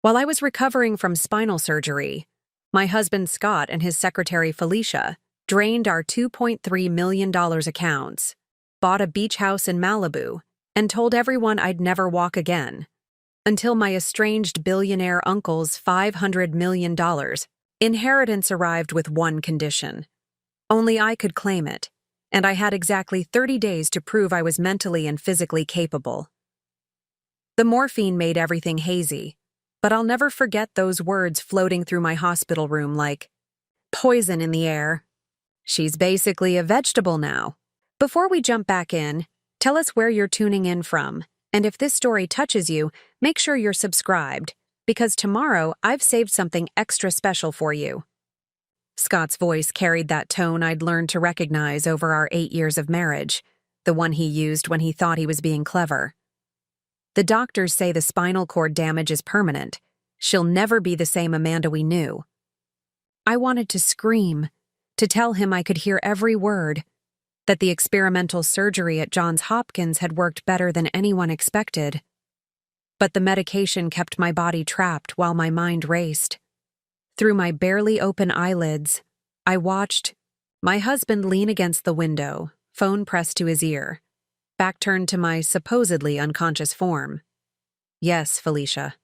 While I was recovering from spinal surgery, my husband Scott and his secretary Felicia drained our $2.3 million accounts, bought a beach house in Malibu, and told everyone I'd never walk again. Until my estranged billionaire uncle's $500 million inheritance arrived with one condition. Only I could claim it, and I had exactly 30 days to prove I was mentally and physically capable. The morphine made everything hazy, but I'll never forget those words floating through my hospital room like, "Poison in the air. She's basically a vegetable now." Before we jump back in, tell us where you're tuning in from, and if this story touches you, make sure you're subscribed, because tomorrow I've saved something extra special for you. Scott's voice carried that tone I'd learned to recognize over our 8 years of marriage, the one he used when he thought he was being clever. The doctors say the spinal cord damage is permanent. She'll never be the same Amanda we knew. I wanted to scream, to tell him I could hear every word, that the experimental surgery at Johns Hopkins had worked better than anyone expected. But the medication kept my body trapped while my mind raced. Through my barely open eyelids, I watched my husband lean against the window, phone pressed to his ear, back turned to my supposedly unconscious form. "Yes, Felicia.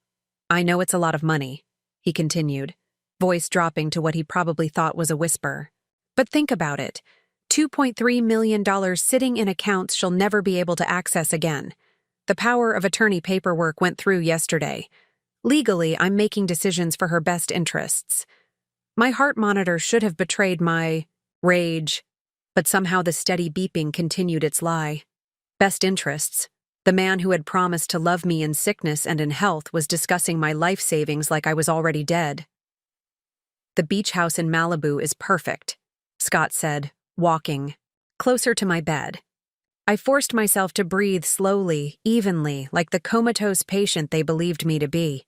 I know it's a lot of money," he continued, voice dropping to what he probably thought was a whisper. "But think about it. $2.3 million sitting in accounts she'll never be able to access again. The power of attorney paperwork went through yesterday. Legally, I'm making decisions for her best interests. My heart monitor should have betrayed my rage, but somehow the steady beeping continued its lie. Best interests. The man who had promised to love me in sickness and in health was discussing my life savings like I was already dead." "The beach house in Malibu is perfect," Scott said, walking closer to my bed. I forced myself to breathe slowly, evenly, like the comatose patient they believed me to be.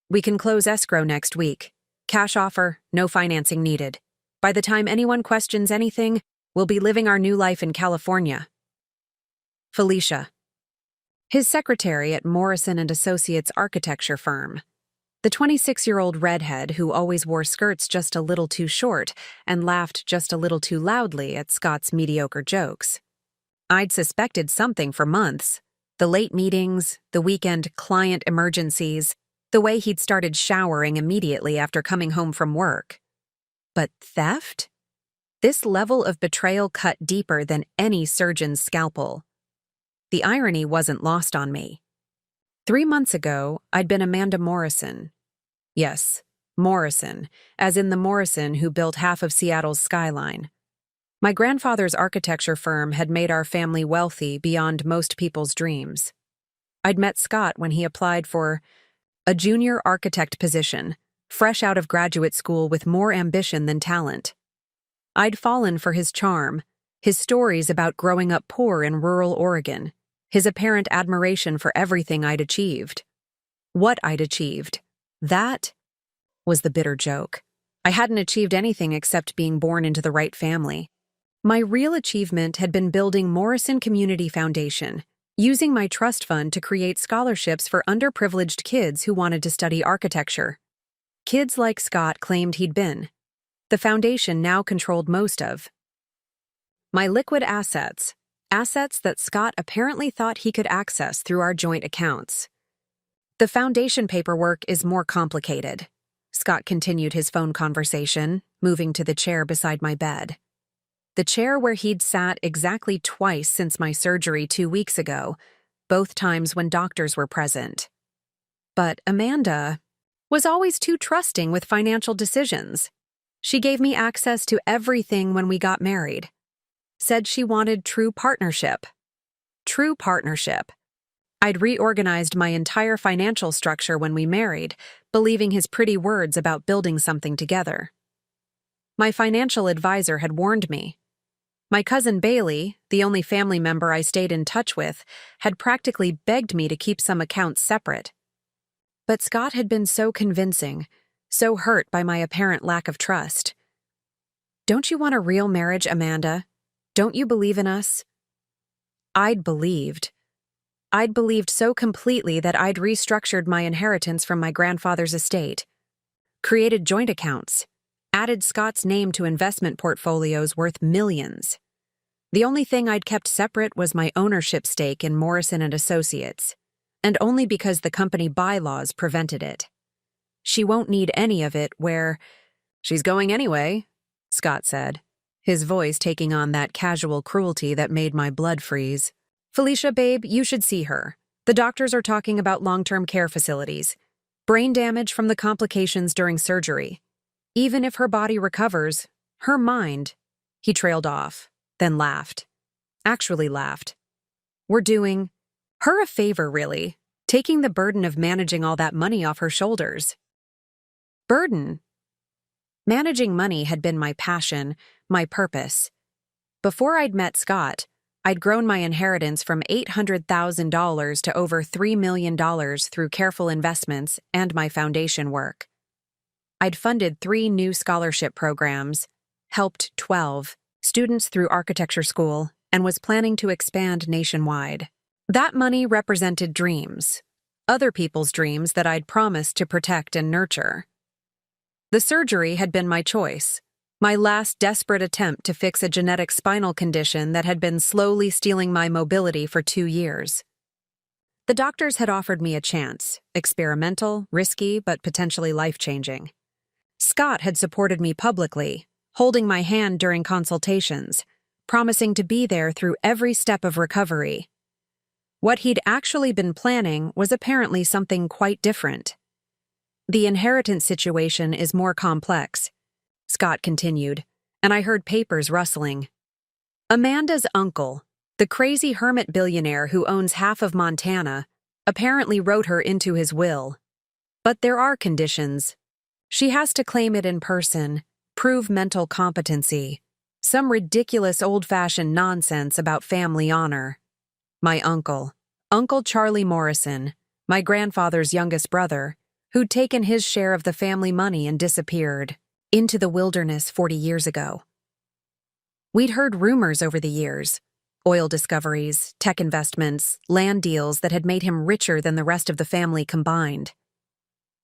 "We can close escrow next week. Cash offer, no financing needed. By the time anyone questions anything, we'll be living our new life in California." Felicia, his secretary at Morrison & Associates architecture firm. The 26-year-old redhead who always wore skirts just a little too short and laughed just a little too loudly at Scott's mediocre jokes. I'd suspected something for months. The late meetings, the weekend client emergencies, the way he'd started showering immediately after coming home from work. But theft? This level of betrayal cut deeper than any surgeon's scalpel. The irony wasn't lost on me. 3 months ago, I'd been Amanda Morrison. Yes, Morrison, as in the Morrison who built half of Seattle's skyline. My grandfather's architecture firm had made our family wealthy beyond most people's dreams. I'd met Scott when he applied for a junior architect position, fresh out of graduate school with more ambition than talent. I'd fallen for his charm, his stories about growing up poor in rural Oregon, his apparent admiration for everything I'd achieved. What I'd achieved. That was the bitter joke. I hadn't achieved anything except being born into the right family. My real achievement had been building Morrison Community Foundation, using my trust fund to create scholarships for underprivileged kids who wanted to study architecture. Kids like Scott claimed he'd been. The foundation now controlled most of my liquid assets that Scott apparently thought he could access through our joint accounts. "The foundation paperwork is more complicated," Scott continued his phone conversation, moving to the chair beside my bed. The chair where he'd sat exactly twice since my surgery 2 weeks ago, both times when doctors were present. But Amanda was always too trusting with financial decisions. She gave me access to everything when we got married. Said she wanted true partnership. True partnership. I'd reorganized my entire financial structure when we married, believing his pretty words about building something together. My financial advisor had warned me. My cousin Bailey, the only family member I stayed in touch with, had practically begged me to keep some accounts separate. But Scott had been so convincing, so hurt by my apparent lack of trust. "Don't you want a real marriage, Amanda? Don't you believe in us?" I'd believed. I'd believed so completely that I'd restructured my inheritance from my grandfather's estate, created joint accounts, added Scott's name to investment portfolios worth millions. The only thing I'd kept separate was my ownership stake in Morrison and Associates, and only because the company bylaws prevented it. She won't need any of it where... She's going anyway, Scott said, his voice taking on that casual cruelty that made my blood freeze. Felicia, babe, you should see her. The doctors are talking about long-term care facilities. Brain damage from the complications during surgery. Even if her body recovers, her mind... He trailed off, then laughed. Actually laughed. We're doing her a favor, really, taking the burden of managing all that money off her shoulders. Burden? Managing money had been my passion, my purpose. Before I'd met Scott, I'd grown my inheritance from $800,000 to over $3 million through careful investments and my foundation work. I'd funded 3 new scholarship programs, helped 12 students through architecture school, and was planning to expand nationwide. That money represented dreams, other people's dreams that I'd promised to protect and nurture. The surgery had been my choice, my last desperate attempt to fix a genetic spinal condition that had been slowly stealing my mobility for 2 years. The doctors had offered me a chance, experimental, risky, but potentially life-changing. Scott had supported me publicly, holding my hand during consultations, promising to be there through every step of recovery. What he'd actually been planning was apparently something quite different. The inheritance situation is more complex, Scott continued, and I heard papers rustling. Amanda's uncle, the crazy hermit billionaire who owns half of Montana, apparently wrote her into his will. But there are conditions. She has to claim it in person, prove mental competency, some ridiculous old-fashioned nonsense about family honor. My uncle, Uncle Charlie Morrison, my grandfather's youngest brother, who'd taken his share of the family money and disappeared into the wilderness 40 years ago. We'd heard rumors over the years, oil discoveries, tech investments, land deals that had made him richer than the rest of the family combined.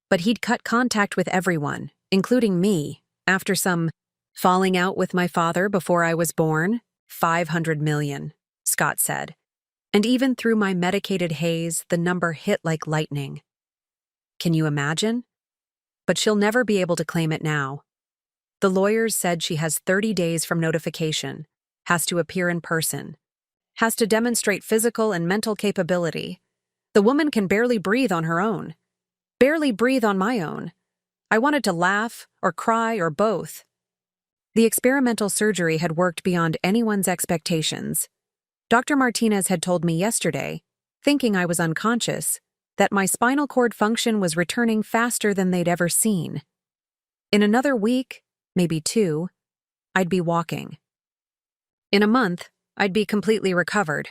But he'd cut contact with everyone, including me, after some falling out with my father before I was born. $500 million, Scott said. And even through my medicated haze, the number hit like lightning. Can you imagine? But she'll never be able to claim it now. The lawyers said she has 30 days from notification, has to appear in person, has to demonstrate physical and mental capability. The woman can barely breathe on her own. Barely breathe on my own. I wanted to laugh, or cry, or both. The experimental surgery had worked beyond anyone's expectations. Dr. Martinez had told me yesterday, thinking I was unconscious, that my spinal cord function was returning faster than they'd ever seen. In another week, maybe 2, I'd be walking. In a month, I'd be completely recovered,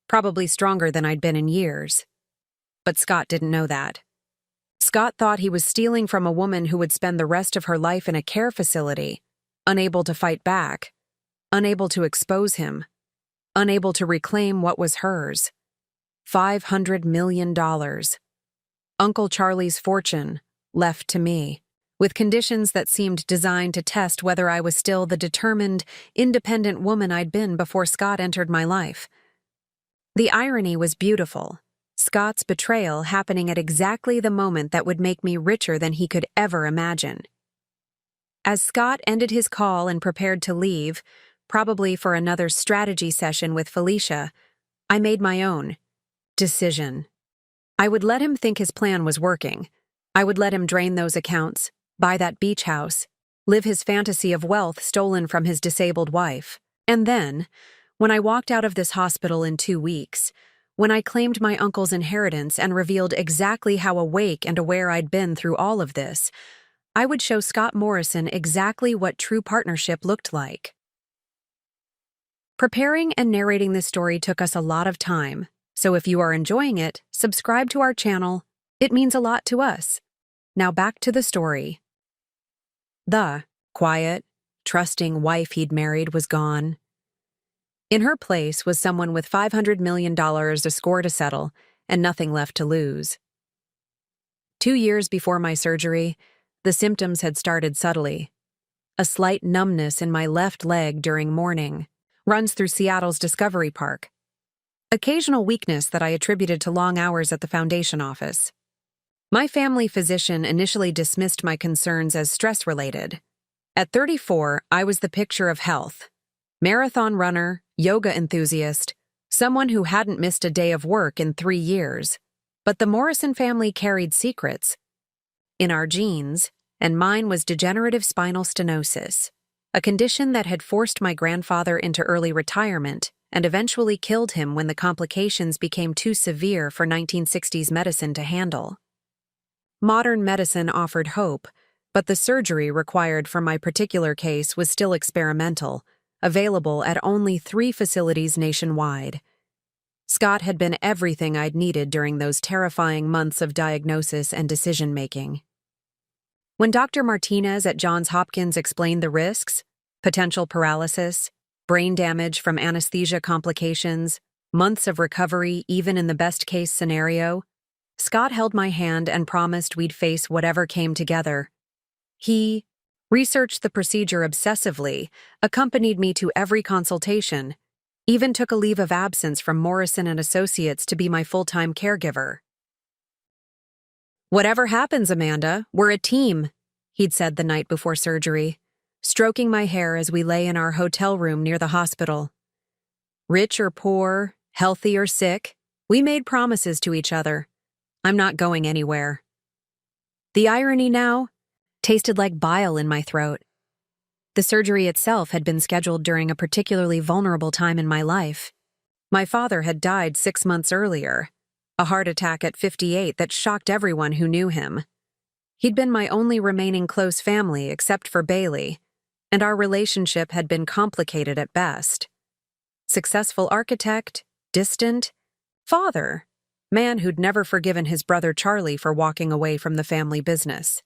probably stronger than I'd been in years. But Scott didn't know that. Scott thought he was stealing from a woman who would spend the rest of her life in a care facility, unable to fight back, unable to expose him, unable to reclaim what was hers. $500 million. Uncle Charlie's fortune, left to me, with conditions that seemed designed to test whether I was still the determined, independent woman I'd been before Scott entered my life. The irony was beautiful. Scott's betrayal happening at exactly the moment that would make me richer than he could ever imagine. As Scott ended his call and prepared to leave, probably for another strategy session with Felicia, I made my own decision. I would let him think his plan was working. I would let him drain those accounts, buy that beach house, live his fantasy of wealth stolen from his disabled wife. And then, when I walked out of this hospital in 2 weeks, when I claimed my uncle's inheritance and revealed exactly how awake and aware I'd been through all of this, I would show Scott Morrison exactly what true partnership looked like. Preparing and narrating this story took us a lot of time, so if you are enjoying it, subscribe to our channel. It means a lot to us. Now back to the story. The quiet, trusting wife he'd married was gone. In her place was someone with $500 million a score to settle and nothing left to lose. 2 years before my surgery, the symptoms had started subtly. A slight numbness in my left leg during morning runs through Seattle's Discovery Park. Occasional weakness that I attributed to long hours at the foundation office. My family physician initially dismissed my concerns as stress-related. At 34, I was the picture of health. Marathon runner, yoga enthusiast, someone who hadn't missed a day of work in 3 years. But the Morrison family carried secrets in our genes, and mine was degenerative spinal stenosis, a condition that had forced my grandfather into early retirement and eventually killed him when the complications became too severe for 1960s medicine to handle. Modern medicine offered hope, but the surgery required for my particular case was still experimental, available at only 3 facilities nationwide. Scott had been everything I'd needed during those terrifying months of diagnosis and decision-making. When Dr. Martinez at Johns Hopkins explained the risks, potential paralysis, brain damage from anesthesia complications, months of recovery even in the best-case scenario, Scott held my hand and promised we'd face whatever came together. He researched the procedure obsessively, accompanied me to every consultation, even took a leave of absence from Morrison and Associates to be my full-time caregiver. "Whatever happens, Amanda, we're a team," he'd said the night before surgery, stroking my hair as we lay in our hotel room near the hospital. Rich or poor, healthy or sick, we made promises to each other. I'm not going anywhere. The irony now tasted like bile in my throat. The surgery itself had been scheduled during a particularly vulnerable time in my life. My father had died 6 months earlier, a heart attack at 58 that shocked everyone who knew him. He'd been my only remaining close family except for Bailey, and our relationship had been complicated at best. Successful architect, distant, father, man who'd never forgiven his brother Charlie for walking away from the family business.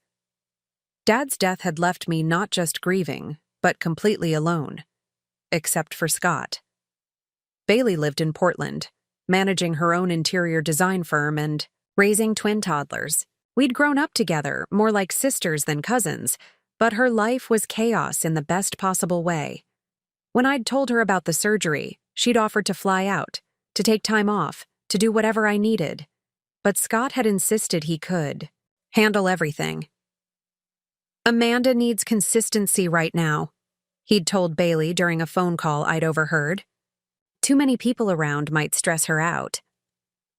Dad's death had left me not just grieving, but completely alone. Except for Scott. Bailey lived in Portland, managing her own interior design firm and raising twin toddlers. We'd grown up together, more like sisters than cousins, but her life was chaos in the best possible way. When I'd told her about the surgery, she'd offered to fly out, to take time off, to do whatever I needed. But Scott had insisted he could handle everything. "Amanda needs consistency right now," he'd told Bailey during a phone call I'd overheard. Too many people around might stress her out.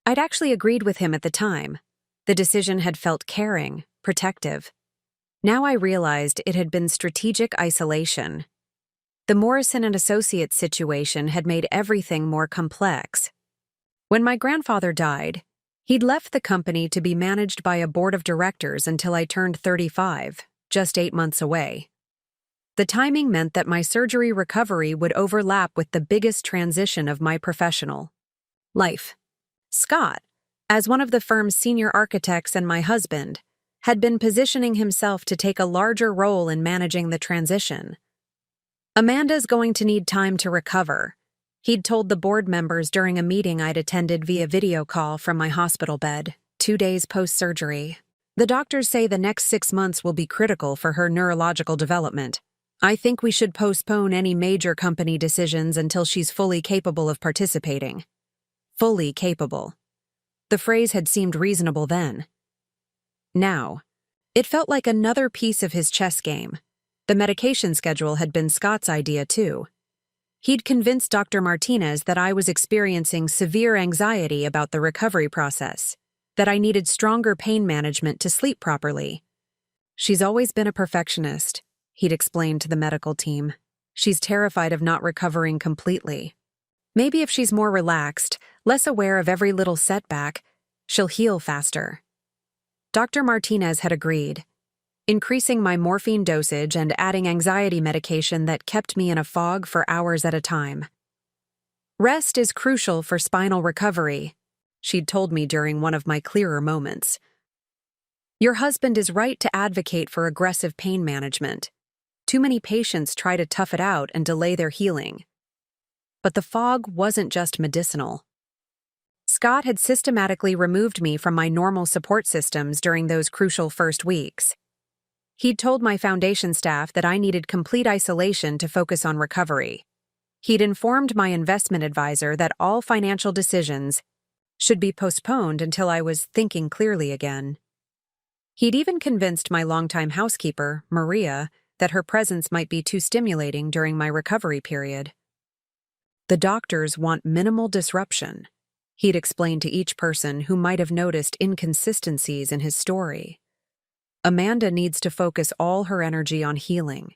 I'd actually agreed with him at the time. The decision had felt caring, protective. Now I realized it had been strategic isolation. The Morrison and Associates situation had made everything more complex. When my grandfather died, he'd left the company to be managed by a board of directors until I turned 35. Just 8 months away. The timing meant that my surgery recovery would overlap with the biggest transition of my professional life. Scott, as one of the firm's senior architects and my husband, had been positioning himself to take a larger role in managing the transition. "Amanda's going to need time to recover," he'd told the board members during a meeting I'd attended via video call from my hospital bed, 2 days post-surgery. "The doctors say the next 6 months will be critical for her neurological development. I think we should postpone any major company decisions until she's fully capable of participating." Fully capable. The phrase had seemed reasonable then. Now, it felt like another piece of his chess game. The medication schedule had been Scott's idea too. He'd convinced Dr. Martinez that I was experiencing severe anxiety about the recovery process, that I needed stronger pain management to sleep properly. "She's always been a perfectionist," he'd explained to the medical team. "She's terrified of not recovering completely. Maybe if she's more relaxed, less aware of every little setback, she'll heal faster." Dr. Martinez had agreed, increasing my morphine dosage and adding anxiety medication that kept me in a fog for hours at a time. "Rest is crucial for spinal recovery," she'd told me during one of my clearer moments. "Your husband is right to advocate for aggressive pain management. Too many patients try to tough it out and delay their healing." But the fog wasn't just medicinal. Scott had systematically removed me from my normal support systems during those crucial first weeks. He'd told my foundation staff that I needed complete isolation to focus on recovery. He'd informed my investment advisor that all financial decisions should be postponed until I was thinking clearly again. He'd even convinced my longtime housekeeper, Maria, that her presence might be too stimulating during my recovery period. The doctors want minimal disruption, he'd explained to each person who might have noticed inconsistencies in his story. Amanda needs to focus all her energy on healing.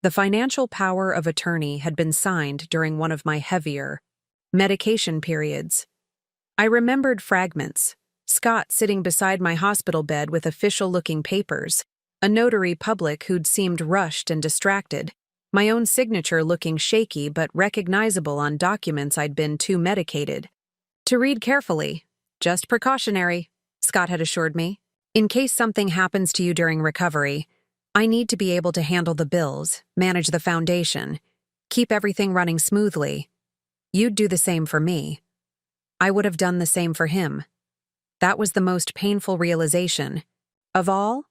The financial power of attorney had been signed during one of my heavier medication periods. I remembered fragments: Scott sitting beside my hospital bed with official-looking papers, a notary public who'd seemed rushed and distracted, my own signature looking shaky but recognizable on documents I'd been too medicated to read carefully. "Just precautionary," Scott had assured me. "In case something happens to you during recovery, I need to be able to handle the bills, manage the foundation, keep everything running smoothly. You'd do the same for me. I would have done the same for him." That was the most painful realization. Of all,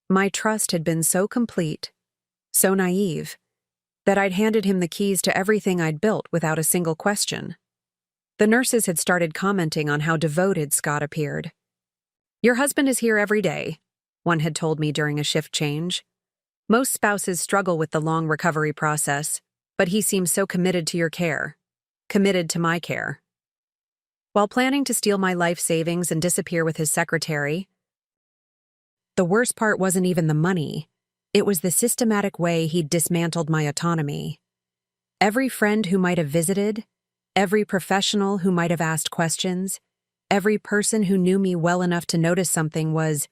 my trust had been so complete, so naive, that I'd handed him the keys to everything I'd built without a single question. The nurses had started commenting on how devoted Scott appeared. "Your husband is here every day," one had told me during a shift change. "Most spouses struggle with the long recovery process, but he seems so committed to your care, committed to my care." While planning to steal my life savings and disappear with his secretary, the worst part wasn't even the money. It was the systematic way he'd dismantled my autonomy. Every friend who might have visited, every professional who might have asked questions, every person who knew me well enough to notice something was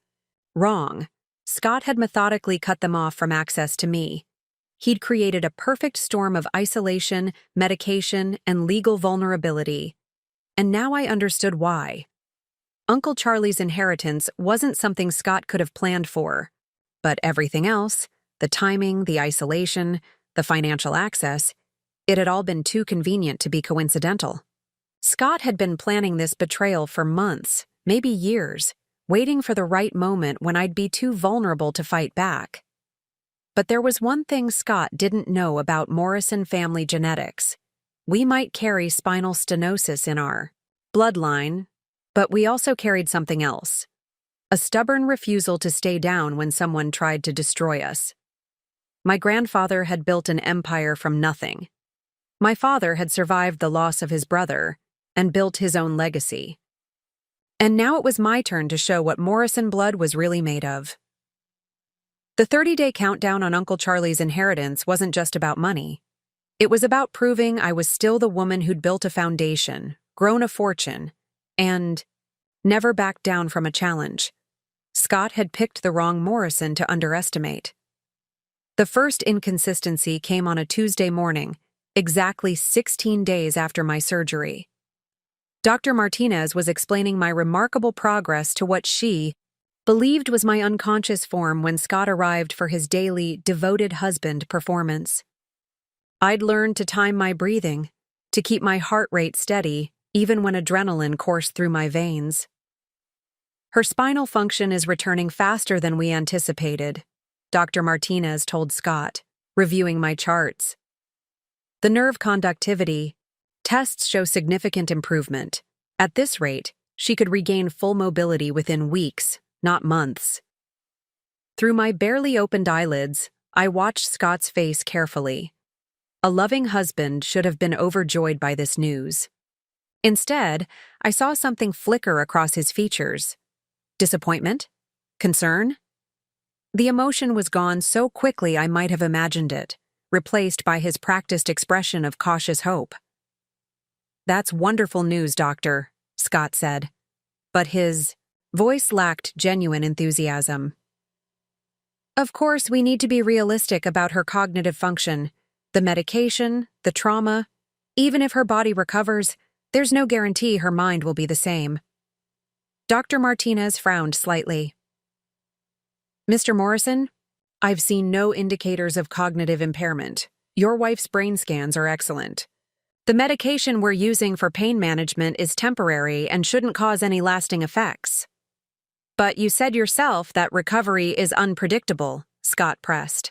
wrong, Scott had methodically cut them off from access to me. He'd created a perfect storm of isolation, medication, and legal vulnerability. And now I understood why. Uncle Charlie's inheritance wasn't something Scott could have planned for, but everything else, the timing, the isolation, the financial access, it had all been too convenient to be coincidental. Scott had been planning this betrayal for months, maybe years, waiting for the right moment when I'd be too vulnerable to fight back. But there was one thing Scott didn't know about Morrison family genetics. We might carry spinal stenosis in our bloodline, but we also carried something else: a stubborn refusal to stay down when someone tried to destroy us. My grandfather had built an empire from nothing. My father had survived the loss of his brother and built his own legacy. And now it was my turn to show what Morrison blood was really made of. The 30-day countdown on Uncle Charlie's inheritance wasn't just about money. It was about proving I was still the woman who'd built a foundation, grown a fortune, and never backed down from a challenge. Scott had picked the wrong Morrison to underestimate. The first inconsistency came on a Tuesday morning, exactly 16 days after my surgery. Dr. Martinez was explaining my remarkable progress to what she believed was my unconscious form when Scott arrived for his daily devoted husband performance. I'd learned to time my breathing, to keep my heart rate steady, even when adrenaline coursed through my veins. "Her spinal function is returning faster than we anticipated," Dr. Martinez told Scott, reviewing my charts. "The nerve conductivity tests show significant improvement. At this rate, she could regain full mobility within weeks, not months." Through my barely opened eyelids, I watched Scott's face carefully. A loving husband should have been overjoyed by this news. Instead, I saw something flicker across his features. Disappointment? Concern? The emotion was gone so quickly I might have imagined it, replaced by his practiced expression of cautious hope. "That's wonderful news, Doctor," Scott said, but his voice lacked genuine enthusiasm. "Of course, we need to be realistic about her cognitive function. The medication, the trauma, even if her body recovers, there's no guarantee her mind will be the same." Dr. Martinez frowned slightly. "Mr. Morrison, I've seen no indicators of cognitive impairment. Your wife's brain scans are excellent. The medication we're using for pain management is temporary and shouldn't cause any lasting effects. But you said yourself that recovery is unpredictable, Scott pressed.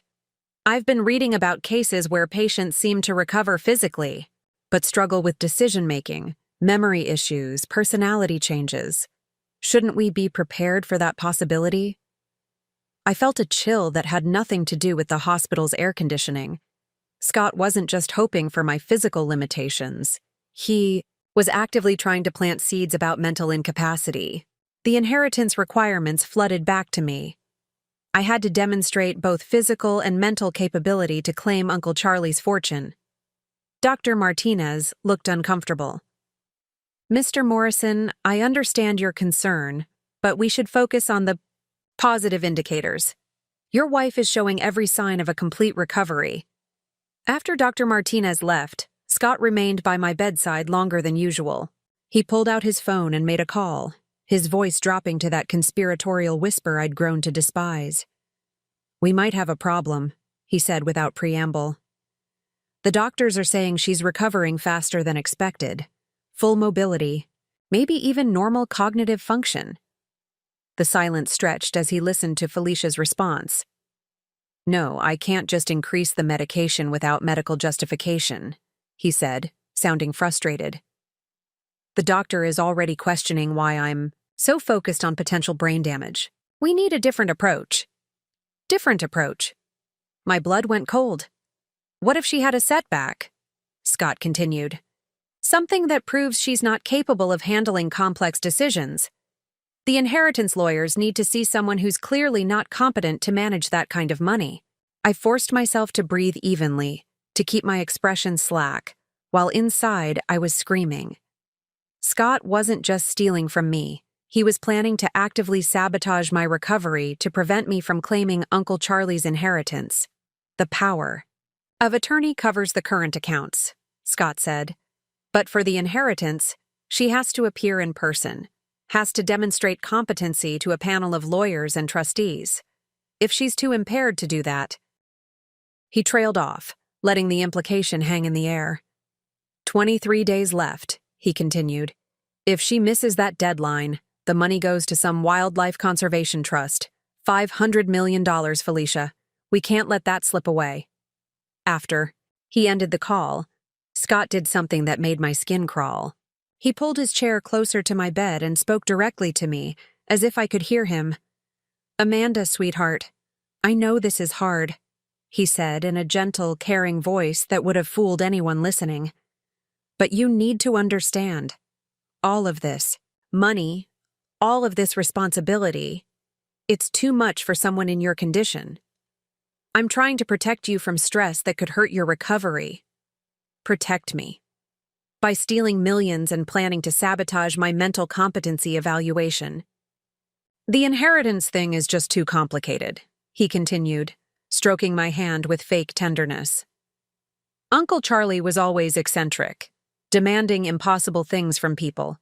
I've been reading about cases where patients seem to recover physically, but struggle with decision-making, memory issues, personality changes. Shouldn't we be prepared for that possibility? I felt a chill that had nothing to do with the hospital's air conditioning. Scott wasn't just hoping for my physical limitations. He was actively trying to plant seeds about mental incapacity. The inheritance requirements flooded back to me. I had to demonstrate both physical and mental capability to claim Uncle Charlie's fortune. Dr. Martinez looked uncomfortable. Mr. Morrison, I understand your concern, but we should focus on the positive indicators. Your wife is showing every sign of a complete recovery. After Dr. Martinez left, Scott remained by my bedside longer than usual. He pulled out his phone and made a call, his voice dropping to that conspiratorial whisper I'd grown to despise. We might have a problem, he said without preamble. The doctors are saying she's recovering faster than expected. Full mobility, maybe even normal cognitive function. The silence stretched as he listened to Felicia's response. No, I can't just increase the medication without medical justification, he said, sounding frustrated. The doctor is already questioning why I'm so focused on potential brain damage. We need a different approach. Different approach. My blood went cold. What if she had a setback? Scott continued. Something that proves she's not capable of handling complex decisions. The inheritance lawyers need to see someone who's clearly not competent to manage that kind of money. I forced myself to breathe evenly, to keep my expression slack, while inside I was screaming. Scott wasn't just stealing from me. He was planning to actively sabotage my recovery to prevent me from claiming Uncle Charlie's inheritance. The power of attorney covers the current accounts, Scott said. But for the inheritance, she has to appear in person, has to demonstrate competency to a panel of lawyers and trustees. If she's too impaired to do that. He trailed off, letting the implication hang in the air. 23 days left, he continued. If she misses that deadline, the money goes to some wildlife conservation trust. $500 million, Felicia. We can't let that slip away. After he ended the call, Scott did something that made my skin crawl. He pulled his chair closer to my bed and spoke directly to me, as if I could hear him. Amanda, sweetheart, I know this is hard, he said in a gentle, caring voice that would have fooled anyone listening. But you need to understand. All of this, money, all of this responsibility, it's too much for someone in your condition. I'm trying to protect you from stress that could hurt your recovery. Protect me. By stealing millions and planning to sabotage my mental competency evaluation. The inheritance thing is just too complicated, he continued, stroking my hand with fake tenderness. Uncle Charlie was always eccentric, demanding impossible things from people.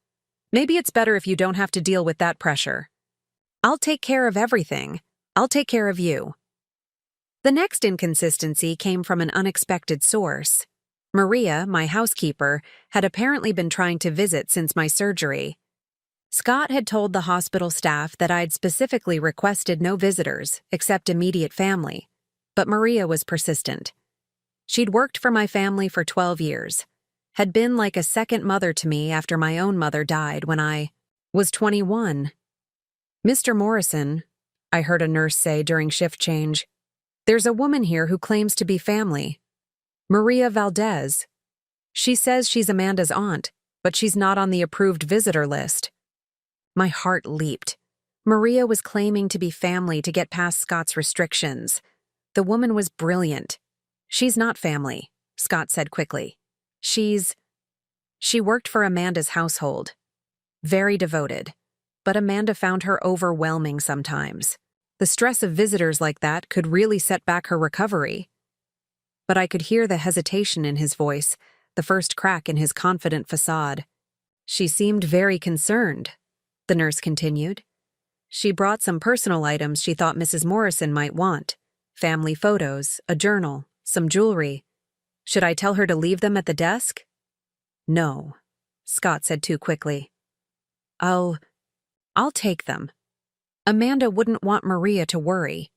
Maybe it's better if you don't have to deal with that pressure. I'll take care of everything. I'll take care of you. The next inconsistency came from an unexpected source. Maria, my housekeeper, had apparently been trying to visit since my surgery. Scott had told the hospital staff that I'd specifically requested no visitors except immediate family, but Maria was persistent. She'd worked for my family for 12 years, had been like a second mother to me after my own mother died when I was 21. Mr. Morrison, I heard a nurse say during shift change, there's a woman here who claims to be family. Maria Valdez. She says she's Amanda's aunt, but she's not on the approved visitor list. My heart leaped. Maria was claiming to be family to get past Scott's restrictions. The woman was brilliant. She's not family, Scott said quickly. She worked for Amanda's household. Very devoted. But Amanda found her overwhelming sometimes. The stress of visitors like that could really set back her recovery. But I could hear the hesitation in his voice, the first crack in his confident facade. She seemed very concerned, the nurse continued. She brought some personal items she thought Mrs. Morrison might want. Family photos, a journal, some jewelry. Should I tell her to leave them at the desk? No, Scott said too quickly. Oh, I'll take them. Amanda wouldn't want Maria to worry.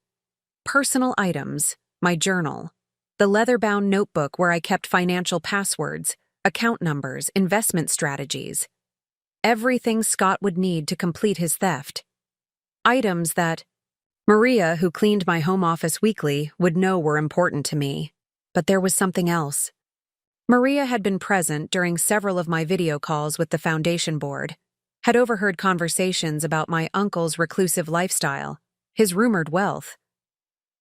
Personal items, my journal, the leather-bound notebook where I kept financial passwords, account numbers, investment strategies. Everything Scott would need to complete his theft. Items that Maria, who cleaned my home office weekly, would know were important to me. But there was something else. Maria had been present during several of my video calls with the foundation board, had overheard conversations about my uncle's reclusive lifestyle, his rumored wealth.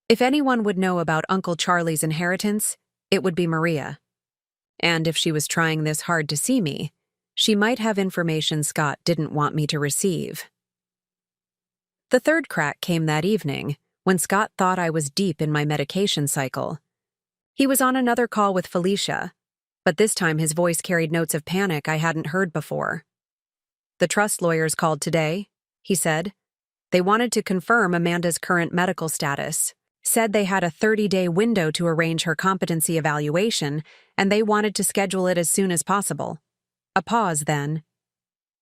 If anyone would know about Uncle Charlie's inheritance, it would be Maria. And if she was trying this hard to see me, she might have information Scott didn't want me to receive. The third crack came that evening, when Scott thought I was deep in my medication cycle. He was on another call with Felicia, but this time his voice carried notes of panic I hadn't heard before. The trust lawyers called today, he said. They wanted to confirm Amanda's current medical status, said they had a 30-day window to arrange her competency evaluation, and they wanted to schedule it as soon as possible. A pause then.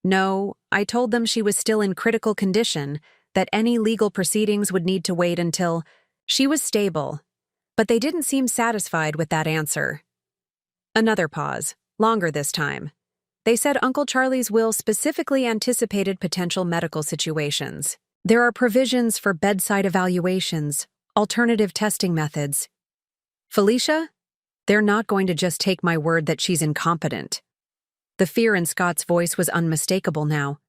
No, I told them she was still in critical condition, that any legal proceedings would need to wait until she was stable, but they didn't seem satisfied with that answer. Another pause, longer this time. They said Uncle Charlie's will specifically anticipated potential medical situations. There are provisions for bedside evaluations, alternative testing methods. Felicia? They're not going to just take my word that she's incompetent. The fear in Scott's voice was unmistakable now.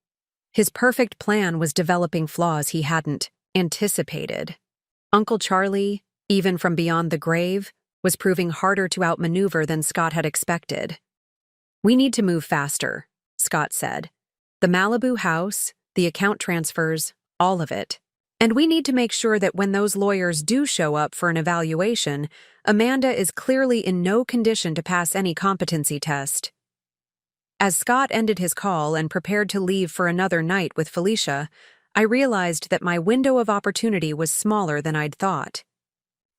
His perfect plan was developing flaws he hadn't anticipated. Uncle Charlie, even from beyond the grave, was proving harder to outmaneuver than Scott had expected. We need to move faster, Scott said. The Malibu house, the account transfers, all of it. And we need to make sure that when those lawyers do show up for an evaluation, Amanda is clearly in no condition to pass any competency test. As Scott ended his call and prepared to leave for another night with Felicia, I realized that my window of opportunity was smaller than I'd thought.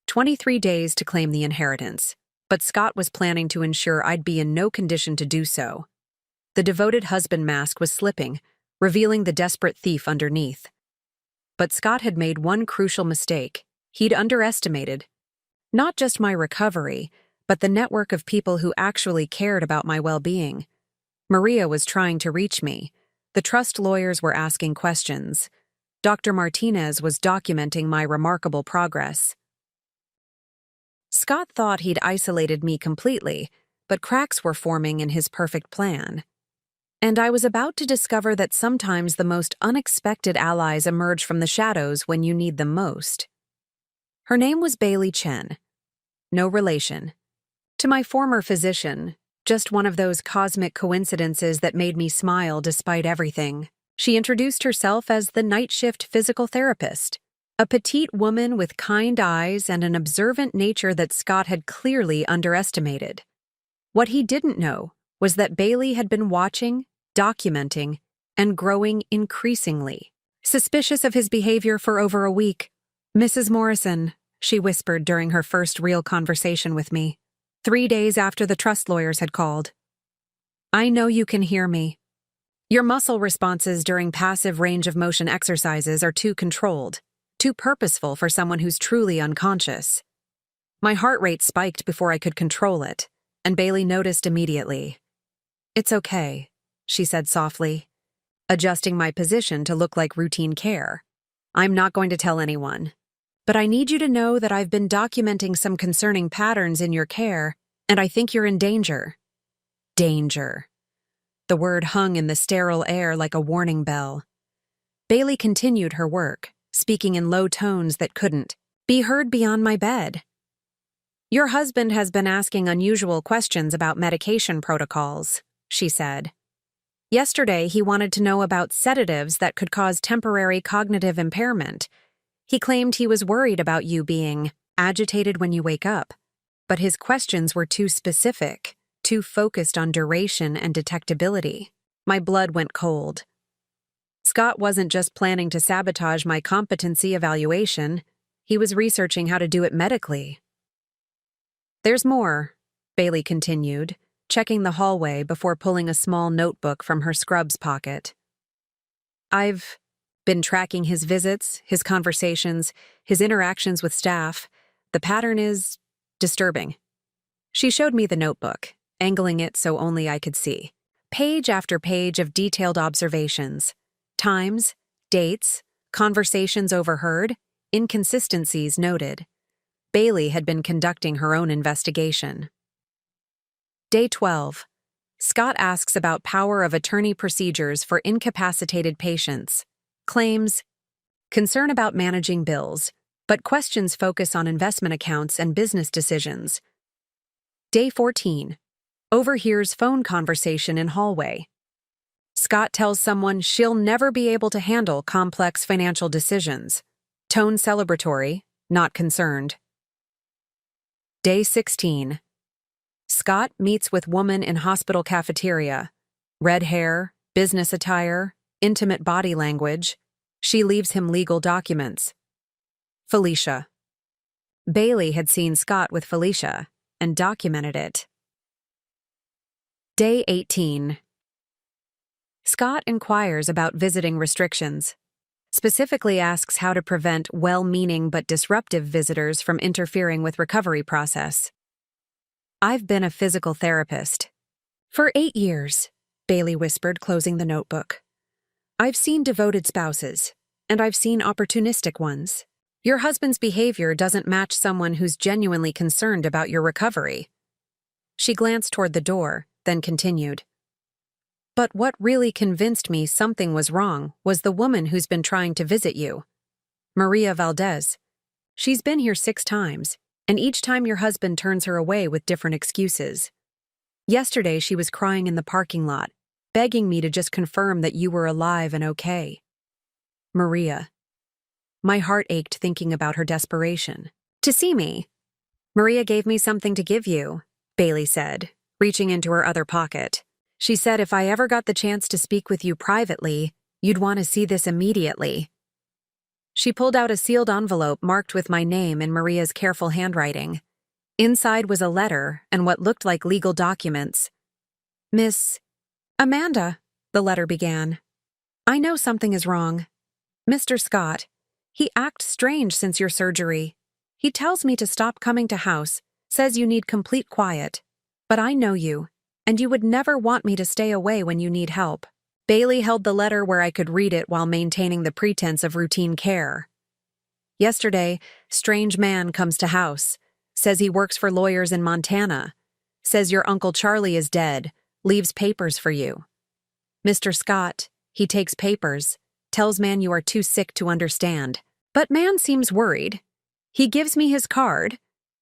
23 days to claim the inheritance, but Scott was planning to ensure I'd be in no condition to do so. The devoted husband mask was slipping, revealing the desperate thief underneath. But Scott had made one crucial mistake. He'd underestimated not just my recovery, but the network of people who actually cared about my well-being. Maria was trying to reach me. The trust lawyers were asking questions. Dr. Martinez was documenting my remarkable progress. Scott thought he'd isolated me completely, but cracks were forming in his perfect plan. And I was about to discover that sometimes the most unexpected allies emerge from the shadows when you need them most. Her name was Bailey Chen. No relation. To my former physician, just one of those cosmic coincidences that made me smile despite everything. She introduced herself as the night shift physical therapist, a petite woman with kind eyes and an observant nature that Scott had clearly underestimated. What he didn't know was that Bailey had been watching, documenting, and growing increasingly suspicious of his behavior for over a week. "Mrs. Morrison," she whispered during her first real conversation with me, 3 days after the trust lawyers had called. "I know you can hear me. Your muscle responses during passive range of motion exercises are too controlled, too purposeful for someone who's truly unconscious." My heart rate spiked before I could control it, and Bailey noticed immediately. "It's okay," she said softly, adjusting my position to look like routine care. "I'm not going to tell anyone. But I need you to know that I've been documenting some concerning patterns in your care, and I think you're in danger." Danger. The word hung in the sterile air like a warning bell. Bailey continued her work, speaking in low tones that couldn't be heard beyond my bed. "Your husband has been asking unusual questions about medication protocols," she said. "Yesterday, he wanted to know about sedatives that could cause temporary cognitive impairment. He claimed he was worried about you being agitated when you wake up, but his questions were too specific, too focused on duration and detectability." My blood went cold. Scott wasn't just planning to sabotage my competency evaluation, he was researching how to do it medically. "There's more," Bailey continued, checking the hallway before pulling a small notebook from her scrubs pocket. I've been tracking his visits, his conversations, his interactions with staff. The pattern is disturbing. She showed me the notebook, angling it so only I could see. Page after page of detailed observations. Times, dates, conversations overheard, inconsistencies noted. Bailey had been conducting her own investigation. Day 12. Scott asks about power of attorney procedures for incapacitated patients. Claims, concern about managing bills, but questions focus on investment accounts and business decisions. Day 14. Overhears phone conversation in hallway. Scott tells someone she'll never be able to handle complex financial decisions. Tone celebratory, not concerned. Day 16. Scott meets with woman in hospital cafeteria. Red hair, business attire, intimate body language. She leaves him legal documents. Felicia. Bailey had seen Scott with Felicia and documented it. Day 18. Scott inquires about visiting restrictions. Specifically asks how to prevent well-meaning but disruptive visitors from interfering with recovery process. I've been a physical therapist. For 8 years, Bailey whispered, closing the notebook. I've seen devoted spouses, and I've seen opportunistic ones. Your husband's behavior doesn't match someone who's genuinely concerned about your recovery. She glanced toward the door, then continued. But what really convinced me something was wrong was the woman who's been trying to visit you. Maria Valdez. She's been here 6 times, and each time your husband turns her away with different excuses. Yesterday she was crying in the parking lot, begging me to just confirm that you were alive and okay. Maria. My heart ached thinking about her desperation. To see me. Maria gave me something to give you, Bailey said, reaching into her other pocket. She said if I ever got the chance to speak with you privately, you'd want to see this immediately. She pulled out a sealed envelope marked with my name in Maria's careful handwriting. Inside was a letter and what looked like legal documents. Miss Amanda, the letter began. I know something is wrong. Mr. Scott, he acts strange since your surgery. He tells me to stop coming to house, says you need complete quiet. But I know you, and you would never want me to stay away when you need help. Bailey held the letter where I could read it while maintaining the pretense of routine care. Yesterday, strange man comes to house, says he works for lawyers in Montana, says your Uncle Charlie is dead, leaves papers for you. Mr. Scott, he takes papers, tells man you are too sick to understand. But man seems worried. He gives me his card,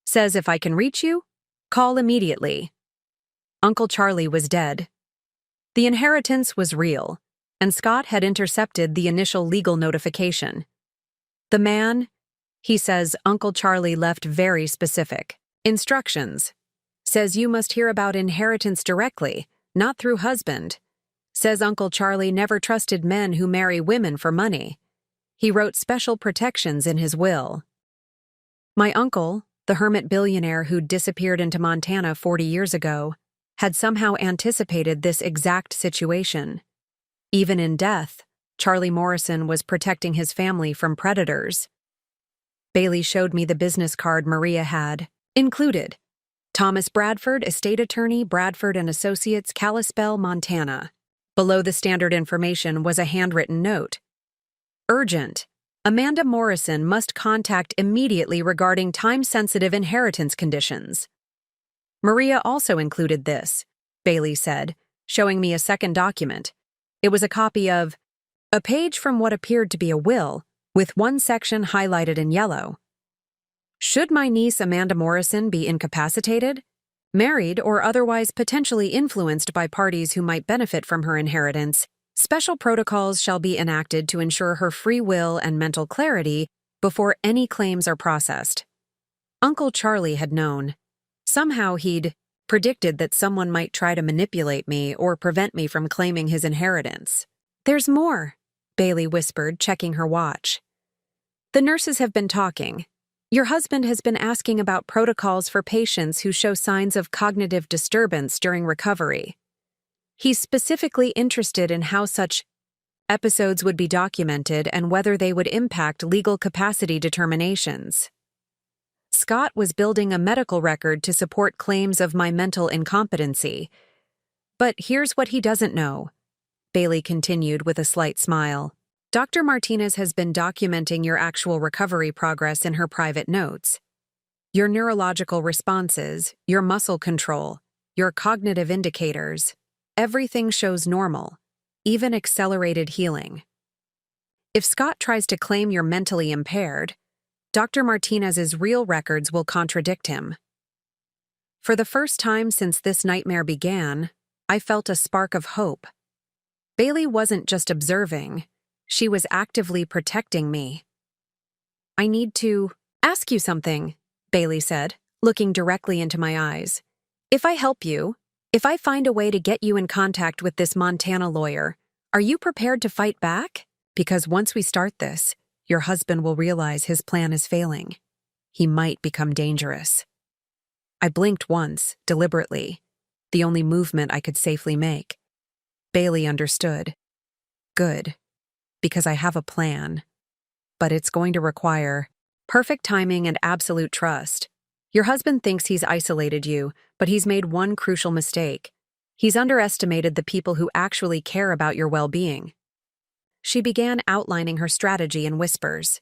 says if I can reach you, call immediately. Uncle Charlie was dead. The inheritance was real, and Scott had intercepted the initial legal notification. The man, he says Uncle Charlie left very specific instructions. Says you must hear about inheritance directly, not through husband. Says Uncle Charlie never trusted men who marry women for money. He wrote special protections in his will. My uncle, the hermit billionaire who'd disappeared into Montana 40 years ago, had somehow anticipated this exact situation. Even in death, Charlie Morrison was protecting his family from predators. Bailey showed me the business card Maria had. Included, Thomas Bradford, estate attorney, Bradford & Associates, Kalispell, Montana. Below the standard information was a handwritten note. Urgent. Amanda Morrison must contact immediately regarding time-sensitive inheritance conditions. Maria also included this, Bailey said, showing me a second document. It was a copy of a page from what appeared to be a will, with one section highlighted in yellow. Should my niece Amanda Morrison be incapacitated, married, or otherwise potentially influenced by parties who might benefit from her inheritance, special protocols shall be enacted to ensure her free will and mental clarity before any claims are processed. Uncle Charlie had known. Somehow he'd predicted that someone might try to manipulate me or prevent me from claiming his inheritance. There's more, Bailey whispered, checking her watch. The nurses have been talking. Your husband has been asking about protocols for patients who show signs of cognitive disturbance during recovery. He's specifically interested in how such episodes would be documented and whether they would impact legal capacity determinations. Scott was building a medical record to support claims of my mental incompetency. But here's what he doesn't know, Bailey continued with a slight smile. Dr. Martinez has been documenting your actual recovery progress in her private notes. Your neurological responses, your muscle control, your cognitive indicators, everything shows normal, even accelerated healing. If Scott tries to claim you're mentally impaired, Dr. Martinez's real records will contradict him. For the first time since this nightmare began, I felt a spark of hope. Bailey wasn't just observing, she was actively protecting me. I need to ask you something, Bailey said, looking directly into my eyes. If I help you, if I find a way to get you in contact with this Montana lawyer, are you prepared to fight back? Because once we start this, your husband will realize his plan is failing. He might become dangerous. I blinked once, deliberately, the only movement I could safely make. Bailey understood. Good, because I have a plan. But it's going to require perfect timing and absolute trust. Your husband thinks he's isolated you, but he's made one crucial mistake. He's underestimated the people who actually care about your well-being. She began outlining her strategy in whispers.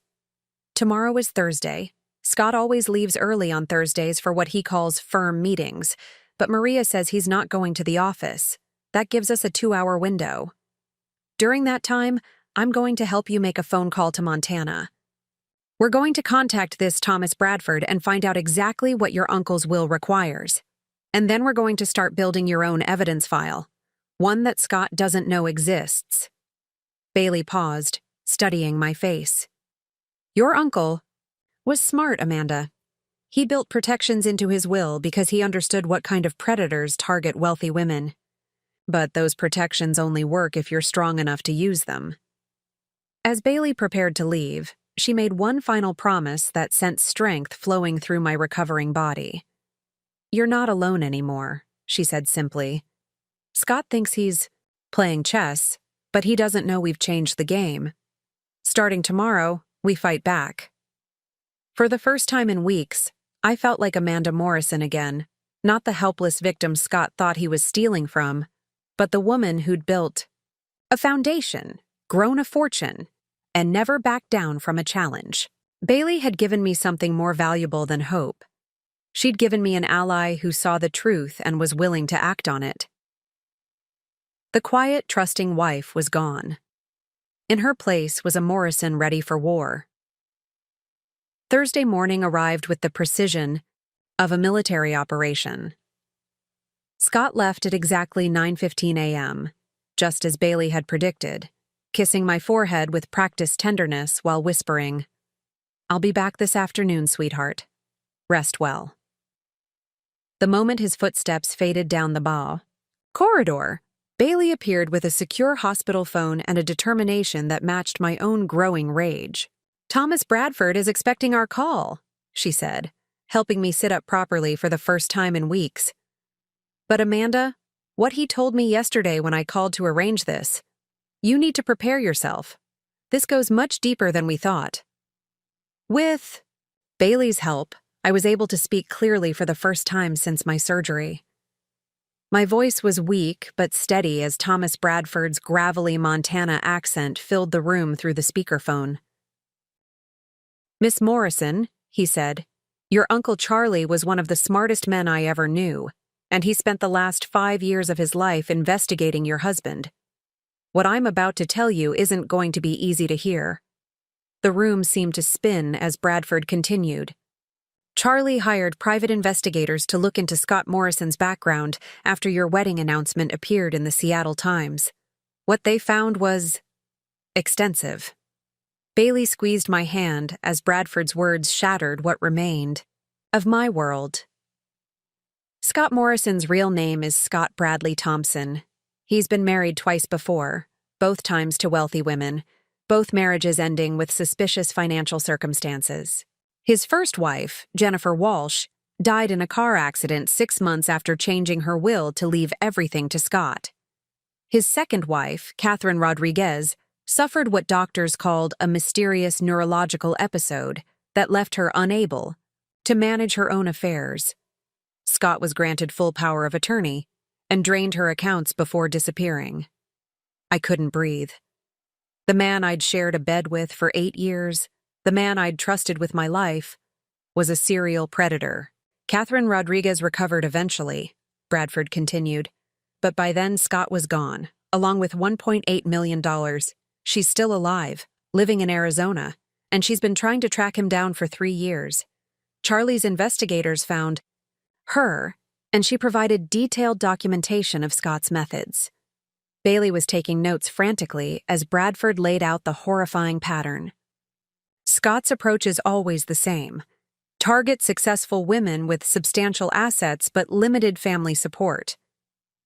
Tomorrow is Thursday. Scott always leaves early on Thursdays for what he calls firm meetings, but Maria says he's not going to the office. That gives us a 2-hour window. During that time, I'm going to help you make a phone call to Montana. We're going to contact this Thomas Bradford and find out exactly what your uncle's will requires. And then we're going to start building your own evidence file, one that Scott doesn't know exists. Bailey paused, studying my face. Your uncle was smart, Amanda. He built protections into his will because he understood what kind of predators target wealthy women. But those protections only work if you're strong enough to use them. As Bailey prepared to leave, she made one final promise that sent strength flowing through my recovering body. You're not alone anymore, she said simply. Scott thinks he's playing chess, but he doesn't know we've changed the game. Starting tomorrow, we fight back. For the first time in weeks, I felt like Amanda Morrison again, not the helpless victim Scott thought he was stealing from, but the woman who'd built a foundation, grown a fortune, and never backed down from a challenge. Bailey had given me something more valuable than hope. She'd given me an ally who saw the truth and was willing to act on it. The quiet, trusting wife was gone. In her place was a Morrison ready for war. Thursday morning arrived with the precision of a military operation. Scott left at exactly 9:15 a.m., just as Bailey had predicted, kissing my forehead with practiced tenderness while whispering, I'll be back this afternoon, sweetheart. Rest well. The moment his footsteps faded down the corridor, Bailey appeared with a secure hospital phone and a determination that matched my own growing rage. Thomas Bradford is expecting our call, she said, helping me sit up properly for the first time in weeks. But Amanda, what he told me yesterday when I called to arrange this, you need to prepare yourself. This goes much deeper than we thought. With Bailey's help, I was able to speak clearly for the first time since my surgery. My voice was weak but steady as Thomas Bradford's gravelly Montana accent filled the room through the speakerphone. Miss Morrison, he said, your Uncle Charlie was one of the smartest men I ever knew, and he spent the last 5 years of his life investigating your husband. What I'm about to tell you isn't going to be easy to hear. The room seemed to spin as Bradford continued. Charlie hired private investigators to look into Scott Morrison's background after your wedding announcement appeared in the Seattle Times. What they found was extensive. Bailey squeezed my hand as Bradford's words shattered what remained of my world. Scott Morrison's real name is Scott Bradley Thompson. He's been married twice before, both times to wealthy women, both marriages ending with suspicious financial circumstances. His first wife, Jennifer Walsh, died in a car accident 6 months after changing her will to leave everything to Scott. His second wife, Catherine Rodriguez, suffered what doctors called a mysterious neurological episode that left her unable to manage her own affairs. Scott was granted full power of attorney and drained her accounts before disappearing. I couldn't breathe. The man I'd shared a bed with for 8 years, the man I'd trusted with my life, was a serial predator. Catherine Rodriguez recovered eventually, Bradford continued, but by then Scott was gone, along with $1.8 million. She's still alive, living in Arizona, and she's been trying to track him down for 3 years. Charlie's investigators found her, and she provided detailed documentation of Scott's methods. Bailey was taking notes frantically as Bradford laid out the horrifying pattern. Scott's approach is always the same. Target successful women with substantial assets but limited family support.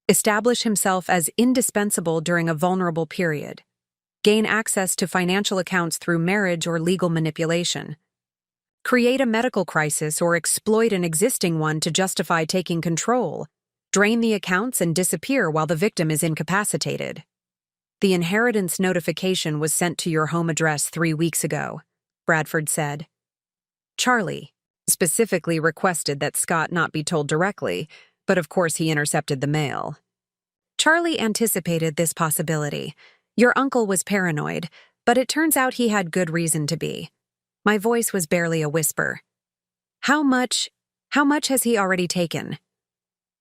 Establish himself as indispensable during a vulnerable period. Gain access to financial accounts through marriage or legal manipulation. Create a medical crisis or exploit an existing one to justify taking control. Drain the accounts and disappear while the victim is incapacitated. The inheritance notification was sent to your home address 3 weeks ago, Bradford said. Charlie specifically requested that Scott not be told directly, but of course he intercepted the mail. Charlie anticipated this possibility. Your uncle was paranoid, but it turns out he had good reason to be. My voice was barely a whisper. How much has he already taken?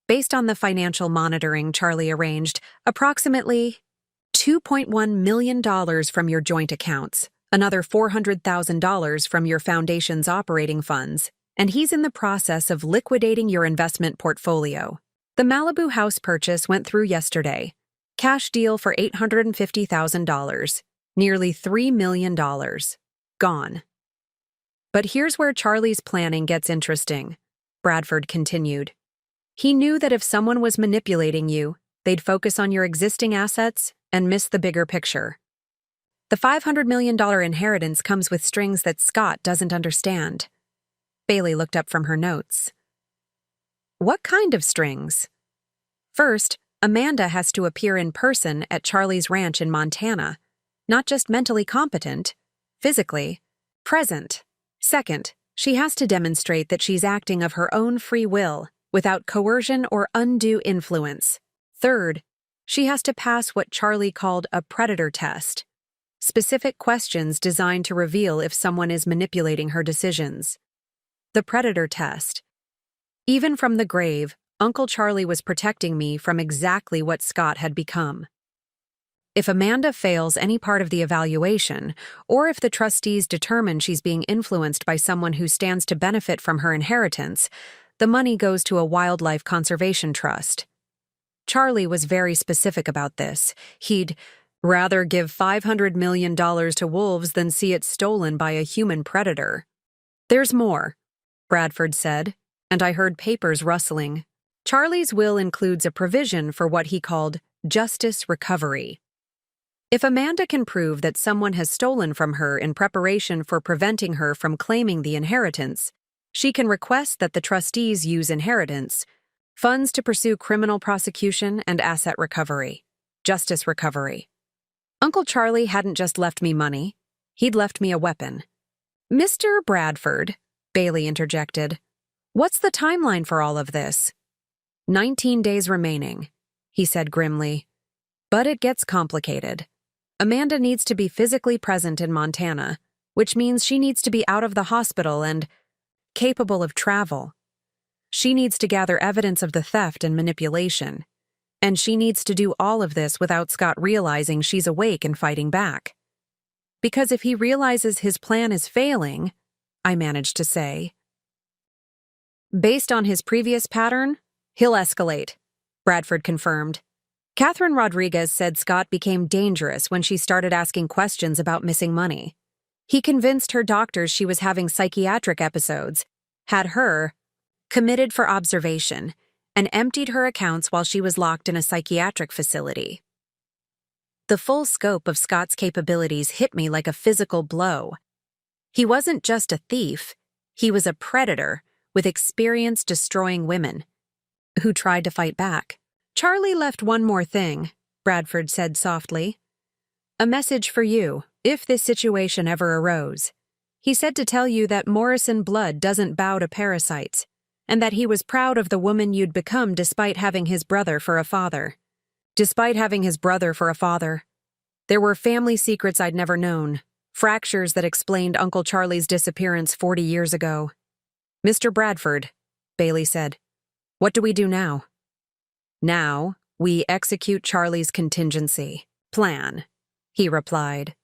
Based on the financial monitoring Charlie arranged, approximately $2.1 million from your joint accounts, another $400,000 from your foundation's operating funds, and he's in the process of liquidating your investment portfolio. The Malibu house purchase went through yesterday. Cash deal for $850,000, nearly $3 million. Gone. But here's where Charlie's planning gets interesting, Bradford continued. He knew that if someone was manipulating you, they'd focus on your existing assets and miss the bigger picture. The $500 million inheritance comes with strings that Scott doesn't understand. Bailey looked up from her notes. What kind of strings? First, Amanda has to appear in person at Charlie's ranch in Montana, not just mentally competent, physically present. Second, she has to demonstrate that she's acting of her own free will, without coercion or undue influence. Third, she has to pass what Charlie called a predator test, specific questions designed to reveal if someone is manipulating her decisions. The predator test. Even from the grave, Uncle Charlie was protecting me from exactly what Scott had become. If Amanda fails any part of the evaluation, or if the trustees determine she's being influenced by someone who stands to benefit from her inheritance, the money goes to a wildlife conservation trust. Charlie was very specific about this. He'd rather give $500 million to wolves than see it stolen by a human predator. There's more, Bradford said, and I heard papers rustling. Charlie's will includes a provision for what he called justice recovery. If Amanda can prove that someone has stolen from her in preparation for preventing her from claiming the inheritance, she can request that the trustees use inheritance funds to pursue criminal prosecution and asset recovery, justice recovery. Uncle Charlie hadn't just left me money, he'd left me a weapon. Mr. Bradford, Bailey interjected, what's the timeline for all of this? 19 days remaining, he said grimly. But it gets complicated. Amanda needs to be physically present in Montana, which means she needs to be out of the hospital and capable of travel. She needs to gather evidence of the theft and manipulation, and she needs to do all of this without Scott realizing she's awake and fighting back. Because if he realizes his plan is failing, I managed to say, based on his previous pattern, he'll escalate, Bradford confirmed. Catherine Rodriguez said Scott became dangerous when she started asking questions about missing money. He convinced her doctors she was having psychiatric episodes, had her committed for observation, and emptied her accounts while she was locked in a psychiatric facility. The full scope of Scott's capabilities hit me like a physical blow. He wasn't just a thief, He was a predator with experience destroying women who tried to fight back. Charlie left one more thing, Bradford said softly. A message for you, if this situation ever arose. He said to tell you that Morrison blood doesn't bow to parasites, and that he was proud of the woman you'd become despite having his brother for a father. Despite having his brother for a father. There were family secrets I'd never known, fractures that explained Uncle Charlie's disappearance 40 years ago. Mr. Bradford, Bailey said, what do we do now? Now, we execute Charlie's contingency plan, he replied.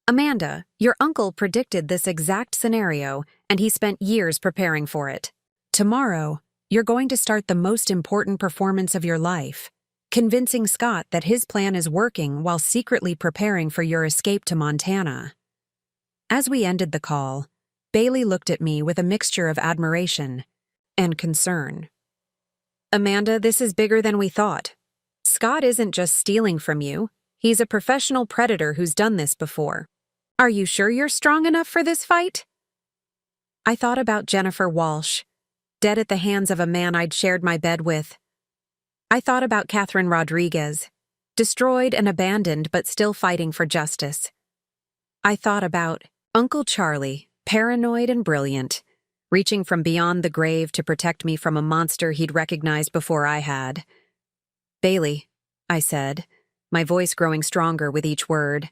Amanda, your uncle predicted this exact scenario, and he spent years preparing for it. Tomorrow, you're going to start the most important performance of your life, convincing Scott that his plan is working while secretly preparing for your escape to Montana. As we ended the call, Bailey looked at me with a mixture of admiration and concern. Amanda, this is bigger than we thought. Scott isn't just stealing from you. He's a professional predator who's done this before. Are you sure you're strong enough for this fight? I thought about Jennifer Walsh, dead at the hands of a man I'd shared my bed with. I thought about Catherine Rodriguez, destroyed and abandoned but still fighting for justice. I thought about Uncle Charlie, paranoid and brilliant, reaching from beyond the grave to protect me from a monster he'd recognized before I had. Bailey, I said, my voice growing stronger with each word.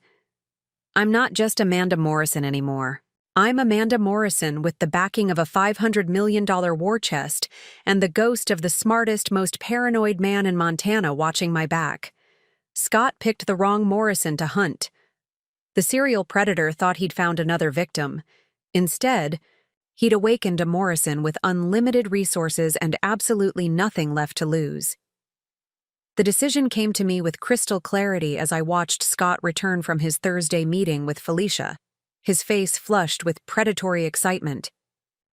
I'm not just Amanda Morrison anymore. I'm Amanda Morrison with the backing of a $500 million war chest and the ghost of the smartest, most paranoid man in Montana watching my back. Scott picked the wrong Morrison to hunt. The serial predator thought he'd found another victim. Instead, he'd awakened a Morrison with unlimited resources and absolutely nothing left to lose. The decision came to me with crystal clarity as I watched Scott return from his Thursday meeting with Felicia, his face flushed with predatory excitement.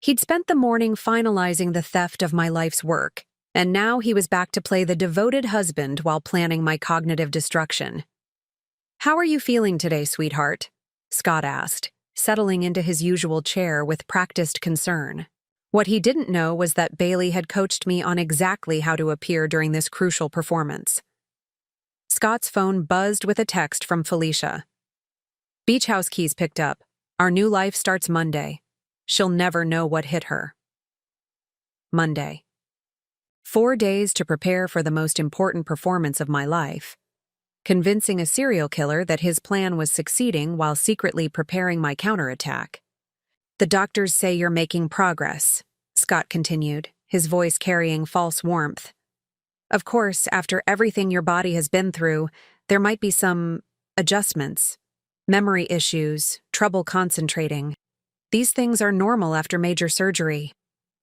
He'd spent the morning finalizing the theft of my life's work, and now he was back to play the devoted husband while planning my cognitive destruction. How are you feeling today, sweetheart? Scott asked, settling into his usual chair with practiced concern. What he didn't know was that Bailey had coached me on exactly how to appear during this crucial performance. Scott's phone buzzed with a text from Felicia. Beach house keys picked up. Our new life starts Monday. She'll never know what hit her. Monday. 4 days to prepare for the most important performance of my life. Convincing a serial killer that his plan was succeeding while secretly preparing my counterattack. The doctors say you're making progress, Scott continued, his voice carrying false warmth. Of course, after everything your body has been through, there might be some adjustments. Memory issues, trouble concentrating. These things are normal after major surgery.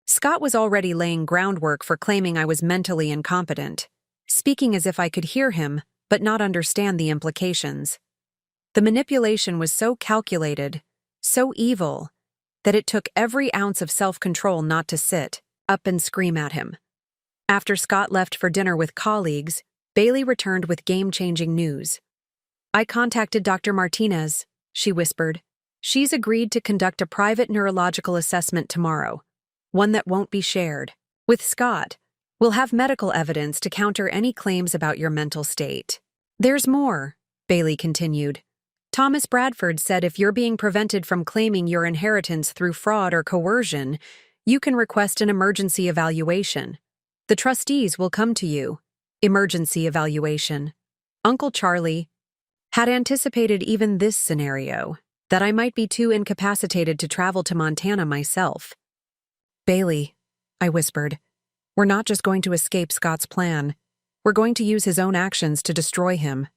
Scott was already laying groundwork for claiming I was mentally incompetent, speaking as if I could hear him but not understand the implications. The manipulation was so calculated, so evil, that it took every ounce of self-control not to sit up and scream at him. After Scott left for dinner with colleagues, Bailey returned with game-changing news. I contacted Dr. Martinez, she whispered. She's agreed to conduct a private neurological assessment tomorrow, one that won't be shared. With Scott, we'll have medical evidence to counter any claims about your mental state. There's more, Bailey continued. Thomas Bradford said if you're being prevented from claiming your inheritance through fraud or coercion, you can request an emergency evaluation. The trustees will come to you. Emergency evaluation. Uncle Charlie had anticipated even this scenario, that I might be too incapacitated to travel to Montana myself. Bailey, I whispered, we're not just going to escape Scott's plan. We're going to use his own actions to destroy him.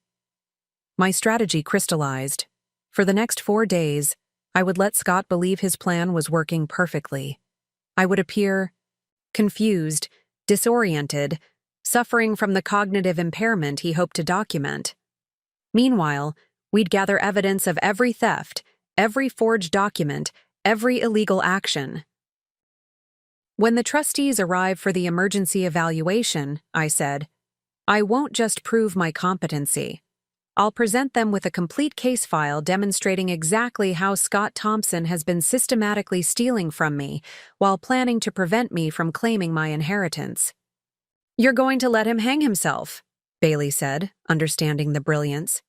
My strategy crystallized. For the next 4 days, I would let Scott believe his plan was working perfectly. I would appear confused, disoriented, suffering from the cognitive impairment he hoped to document. Meanwhile, we'd gather evidence of every theft, every forged document, every illegal action. When the trustees arrive for the emergency evaluation, I said, I won't just prove my competency. I'll present them with a complete case file demonstrating exactly how Scott Thompson has been systematically stealing from me while planning to prevent me from claiming my inheritance. "You're going to let him hang himself," Bailey said, understanding the brilliance.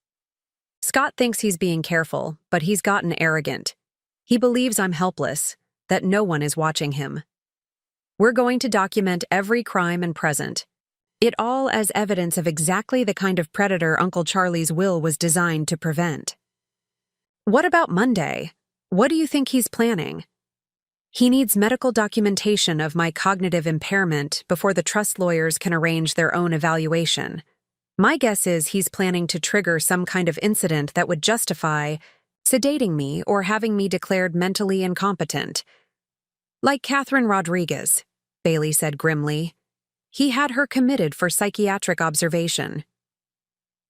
"Scott thinks he's being careful, but he's gotten arrogant. He believes I'm helpless, that no one is watching him. We're going to document every crime and present. It all as evidence of exactly the kind of predator Uncle Charlie's will was designed to prevent." "What about Monday? What do you think he's planning?" "He needs medical documentation of my cognitive impairment before the trust lawyers can arrange their own evaluation. My guess is he's planning to trigger some kind of incident that would justify sedating me or having me declared mentally incompetent." "Like Catherine Rodriguez," Bailey said grimly. "He had her committed for psychiatric observation."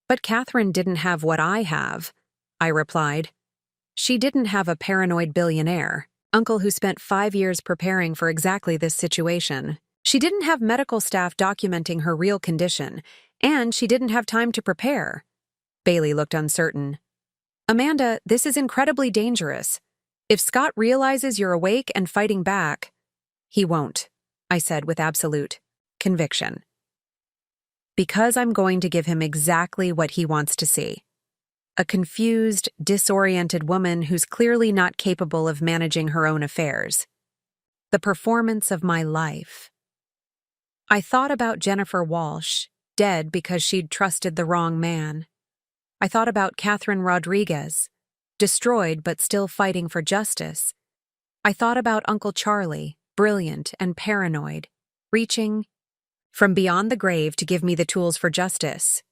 "But Catherine didn't have what I have," I replied. "She didn't have a paranoid billionaire, uncle who spent 5 years preparing for exactly this situation. She didn't have medical staff documenting her real condition, and she didn't have time to prepare." Bailey looked uncertain. "Amanda, this is incredibly dangerous. If Scott realizes you're awake and fighting back—" "He won't," I said with absolute conviction. "Because I'm going to give him exactly what he wants to see. A confused, disoriented woman who's clearly not capable of managing her own affairs. The performance of my life." I thought about Jennifer Walsh, dead because she'd trusted the wrong man. I thought about Catherine Rodriguez, destroyed but still fighting for justice. I thought about Uncle Charlie, brilliant and paranoid, reaching from beyond the grave to give me the tools for justice.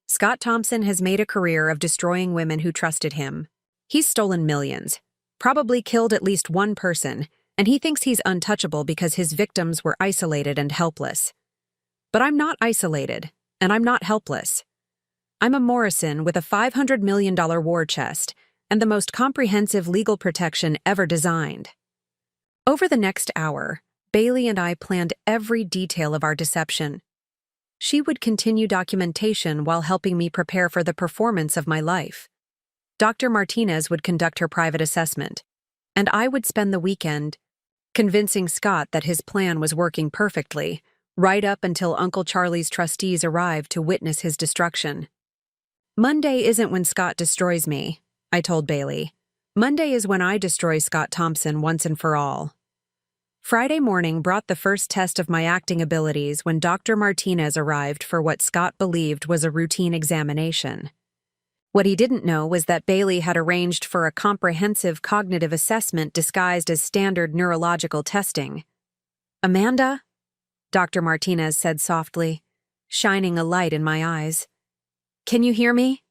Scott Thompson has made a career of destroying women who trusted him. He's stolen millions, probably killed at least one person, and he thinks he's untouchable because his victims were isolated and helpless. But I'm not isolated, and I'm not helpless. I'm a Morrison with a $500 million war chest and the most comprehensive legal protection ever designed. Over the next hour, Bailey and I planned every detail of our deception. She would continue documentation while helping me prepare for the performance of my life. Dr. Martinez would conduct her private assessment, and I would spend the weekend convincing Scott that his plan was working perfectly, right up until Uncle Charlie's trustees arrived to witness his destruction. "Monday isn't when Scott destroys me," I told Bailey. "Monday is when I destroy Scott Thompson once and for all." Friday morning brought the first test of my acting abilities when Dr. Martinez arrived for what Scott believed was a routine examination. What he didn't know was that Bailey had arranged for a comprehensive cognitive assessment disguised as standard neurological testing. "Amanda?" Dr. Martinez said softly, shining a light in my eyes. "Can you hear me?"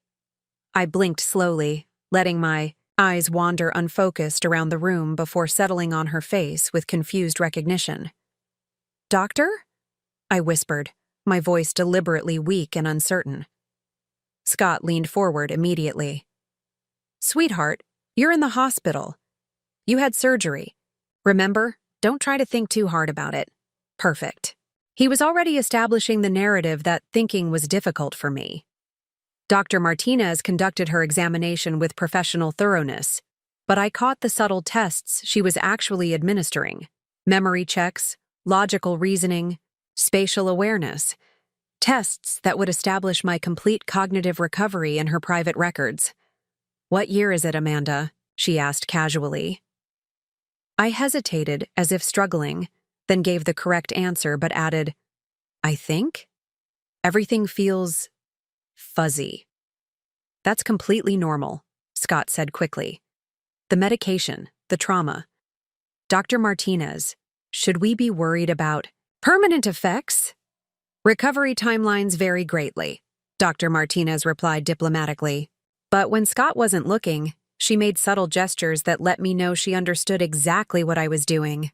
I blinked slowly, letting my eyes wander unfocused around the room before settling on her face with confused recognition. "Doctor?" I whispered, my voice deliberately weak and uncertain. Scott leaned forward immediately. "Sweetheart, you're in the hospital. You had surgery. Remember, don't try to think too hard about it." Perfect. He was already establishing the narrative that thinking was difficult for me. Dr. Martinez conducted her examination with professional thoroughness, but I caught the subtle tests she was actually administering: memory checks, logical reasoning, spatial awareness, tests that would establish my complete cognitive recovery in her private records. "What year is it, Amanda?" she asked casually. I hesitated, as if struggling, then gave the correct answer but added, "I think? Everything feels fuzzy." "That's completely normal," Scott said quickly. "The medication, the trauma. Dr. Martinez, should we be worried about permanent effects?" "Recovery timelines vary greatly," Dr. Martinez replied diplomatically. But when Scott wasn't looking, she made subtle gestures that let me know she understood exactly what I was doing.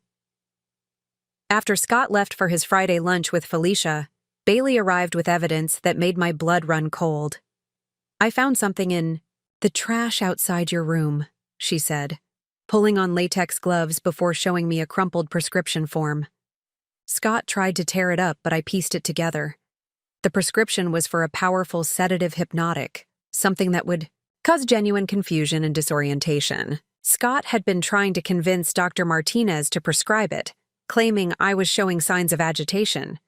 After Scott left for his Friday lunch with Felicia, Bailey arrived with evidence that made my blood run cold. "I found something in the trash outside your room," she said, pulling on latex gloves before showing me a crumpled prescription form. Scott tried to tear it up, but I pieced it together. The prescription was for a powerful sedative hypnotic, something that would cause genuine confusion and disorientation. Scott had been trying to convince Dr. Martinez to prescribe it, claiming I was showing signs of agitation.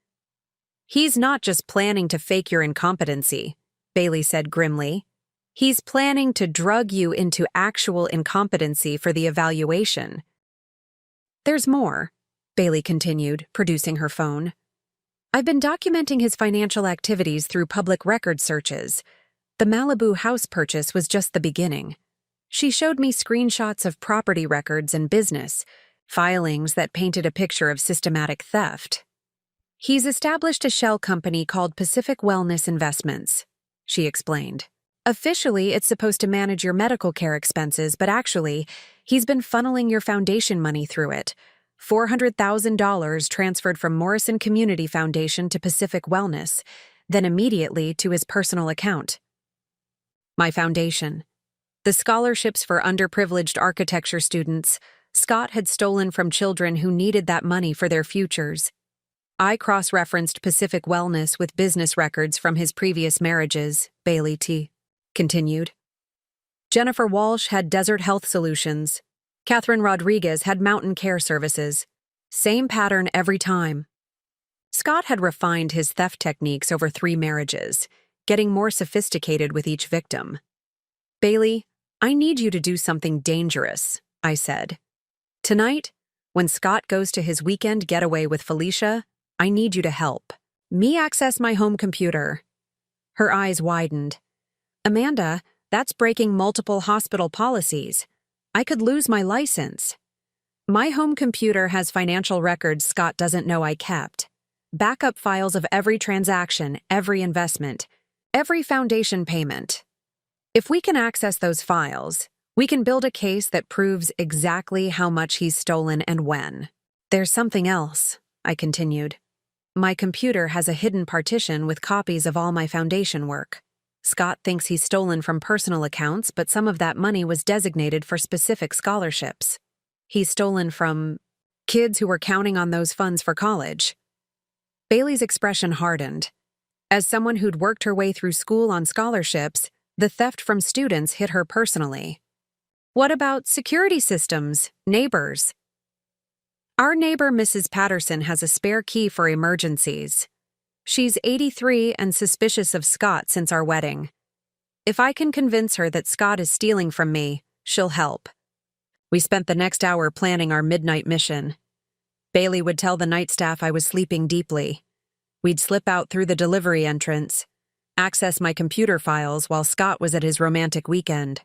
"He's not just planning to fake your incompetency," Bailey said grimly. "He's planning to drug you into actual incompetency for the evaluation." "There's more," Bailey continued, producing her phone. "I've been documenting his financial activities through public record searches. The Malibu house purchase was just the beginning. She showed me screenshots of property records and business filings that painted a picture of systematic theft. He's established a shell company called Pacific Wellness Investments," she explained. "Officially, it's supposed to manage your medical care expenses, but actually, he's been funneling your foundation money through it. $400,000 transferred from Morrison Community Foundation to Pacific Wellness, then immediately to his personal account." My foundation. The scholarships for underprivileged architecture students Scott had stolen from children who needed that money for their futures. I cross-referenced Pacific Wellness with business records from his previous marriages, Bailey T. continued. Jennifer Walsh had Desert Health Solutions. Catherine Rodriguez had Mountain Care Services. Same pattern every time. Scott had refined his theft techniques over 3 marriages, getting more sophisticated with each victim. "Bailey, I need you to do something dangerous," I said. "Tonight, when Scott goes to his weekend getaway with Felicia, I need you to help me access my home computer." Her eyes widened. "Amanda, that's breaking multiple hospital policies. I could lose my license." "My home computer has financial records Scott doesn't know I kept. Backup files of every transaction, every investment, every foundation payment. If we can access those files, we can build a case that proves exactly how much he's stolen and when." "There's something else," I continued. "My computer has a hidden partition with copies of all my foundation work. Scott thinks he's stolen from personal accounts, but some of that money was designated for specific scholarships. He's stolen from kids who were counting on those funds for college." Bailey's expression hardened. As someone who'd worked her way through school on scholarships, the theft from students hit her personally. "What about security systems, neighbors?" "Our neighbor Mrs. Patterson has a spare key for emergencies. She's 83 and suspicious of Scott since our wedding. If I can convince her that Scott is stealing from me, she'll help." We spent the next hour planning our midnight mission. Bailey would tell the night staff I was sleeping deeply. We'd slip out through the delivery entrance, access my computer files while Scott was at his romantic weekend.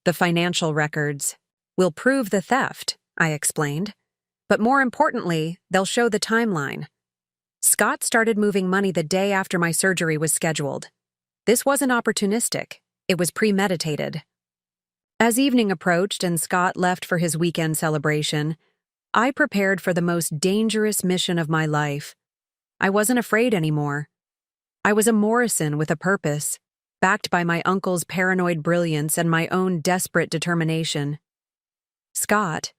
"The financial records will prove the theft," I explained. "But more importantly, they'll show the timeline. Scott started moving money the day after my surgery was scheduled. This wasn't opportunistic, it was premeditated." As evening approached and Scott left for his weekend celebration, I prepared for the most dangerous mission of my life. I wasn't afraid anymore. I was a Morrison with a purpose, backed by my uncle's paranoid brilliance and my own desperate determination. Scott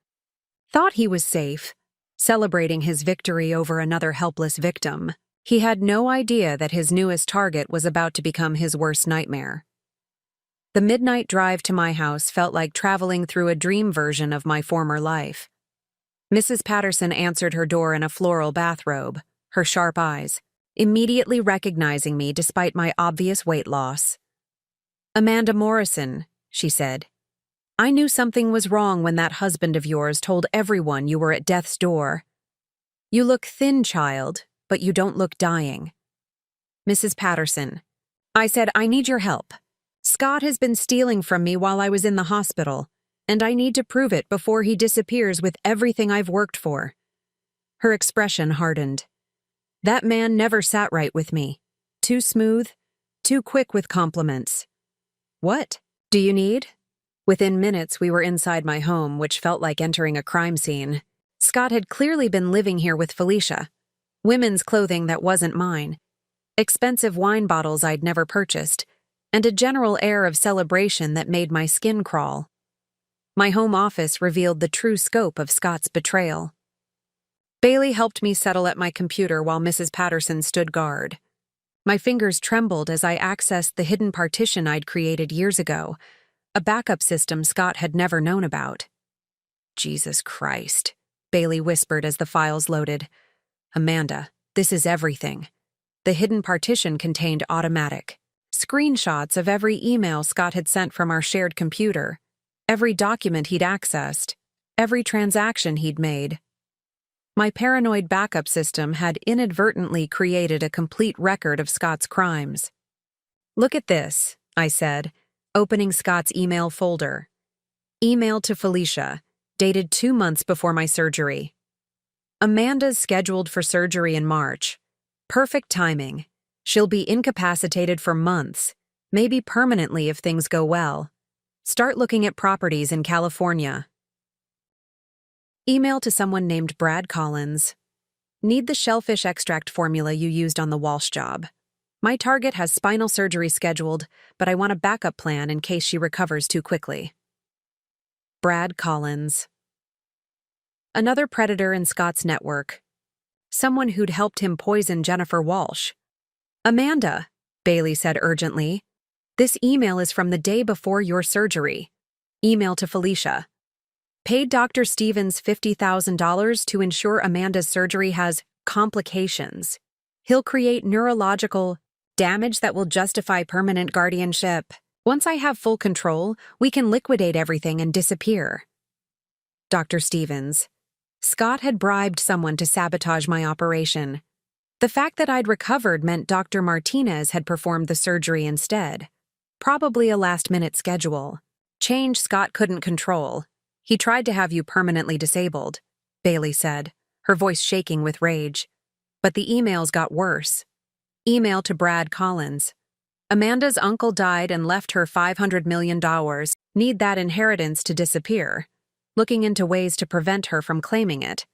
thought he was safe, celebrating his victory over another helpless victim. He had no idea that his newest target was about to become his worst nightmare. The midnight drive to my house felt like traveling through a dream version of my former life. Mrs. Patterson answered her door in a floral bathrobe, her sharp eyes, immediately recognizing me despite my obvious weight loss. "Amanda Morrison," she said. "I knew something was wrong when that husband of yours told everyone you were at death's door. You look thin, child, but you don't look dying." "Mrs. Patterson," I said, "I need your help. Scott has been stealing from me while I was in the hospital, and I need to prove it before he disappears with everything I've worked for." Her expression hardened. That man never sat right with me. Too smooth, too quick with compliments. "What do you need?" Within minutes, we were inside my home, which felt like entering a crime scene. Scott had clearly been living here with Felicia. Women's clothing that wasn't mine, expensive wine bottles I'd never purchased, and a general air of celebration that made my skin crawl. My home office revealed the true scope of Scott's betrayal. Bailey helped me settle at my computer while Mrs. Patterson stood guard. My fingers trembled as I accessed the hidden partition I'd created years ago, a backup system Scott had never known about. Jesus Christ, Bailey whispered as the files loaded. Amanda, this is everything. The hidden partition contained automatic screenshots of every email Scott had sent from our shared computer, every document he'd accessed, every transaction he'd made. My paranoid backup system had inadvertently created a complete record of Scott's crimes. Look at this, I said, opening Scott's email folder. Email to Felicia, dated 2 months before my surgery. Amanda's scheduled for surgery in March. Perfect timing. She'll be incapacitated for months, maybe permanently if things go well. Start looking at properties in California. Email to someone named Brad Collins. Need the shellfish extract formula you used on the Walsh job. My target has spinal surgery scheduled, but I want a backup plan in case she recovers too quickly. Brad Collins. Another predator in Scott's network. Someone who'd helped him poison Jennifer Walsh. Amanda, Bailey said urgently. This email is from the day before your surgery. Email to Felicia. Paid Dr. Stevens $50,000 to ensure Amanda's surgery has complications. He'll create neurological damage that will justify permanent guardianship. Once I have full control, we can liquidate everything and disappear. Dr. Stevens. Scott had bribed someone to sabotage my operation. The fact that I'd recovered meant Dr. Martinez had performed the surgery instead. Probably a last-minute schedule. Change Scott couldn't control. He tried to have you permanently disabled, Bailey said, her voice shaking with rage. But the emails got worse. Email to Brad Collins. Amanda's uncle died and left her $500 million. Need that inheritance to disappear. Looking into ways to prevent her from claiming it.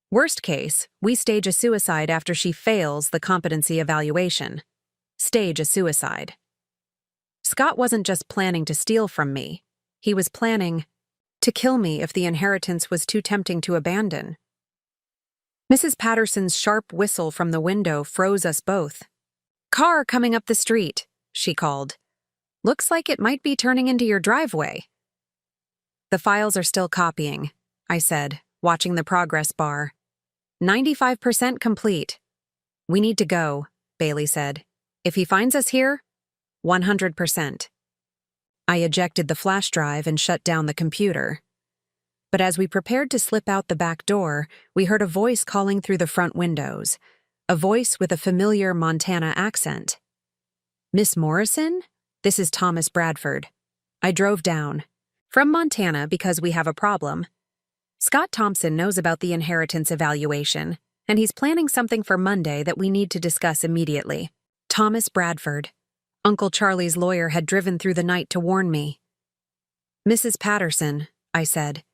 Worst case, we stage a suicide after she fails the competency evaluation. Stage a suicide. Scott wasn't just planning to steal from me. He was planning to kill me if the inheritance was too tempting to abandon. Mrs. Patterson's sharp whistle from the window froze us both. Car coming up the street, she called. Looks like it might be turning into your driveway. The files are still copying, I said, watching the progress bar. 95% complete. We need to go, Bailey said. If he finds us here, 100%. I ejected the flash drive and shut down the computer. But as we prepared to slip out the back door, we heard a voice calling through the front windows, a voice with a familiar Montana accent. Miss Morrison? This is Thomas Bradford. I drove down. From Montana because we have a problem. Scott Thompson knows about the inheritance evaluation, and he's planning something for Monday that we need to discuss immediately. Thomas Bradford. Uncle Charlie's lawyer had driven through the night to warn me. Mrs. Patterson, I said,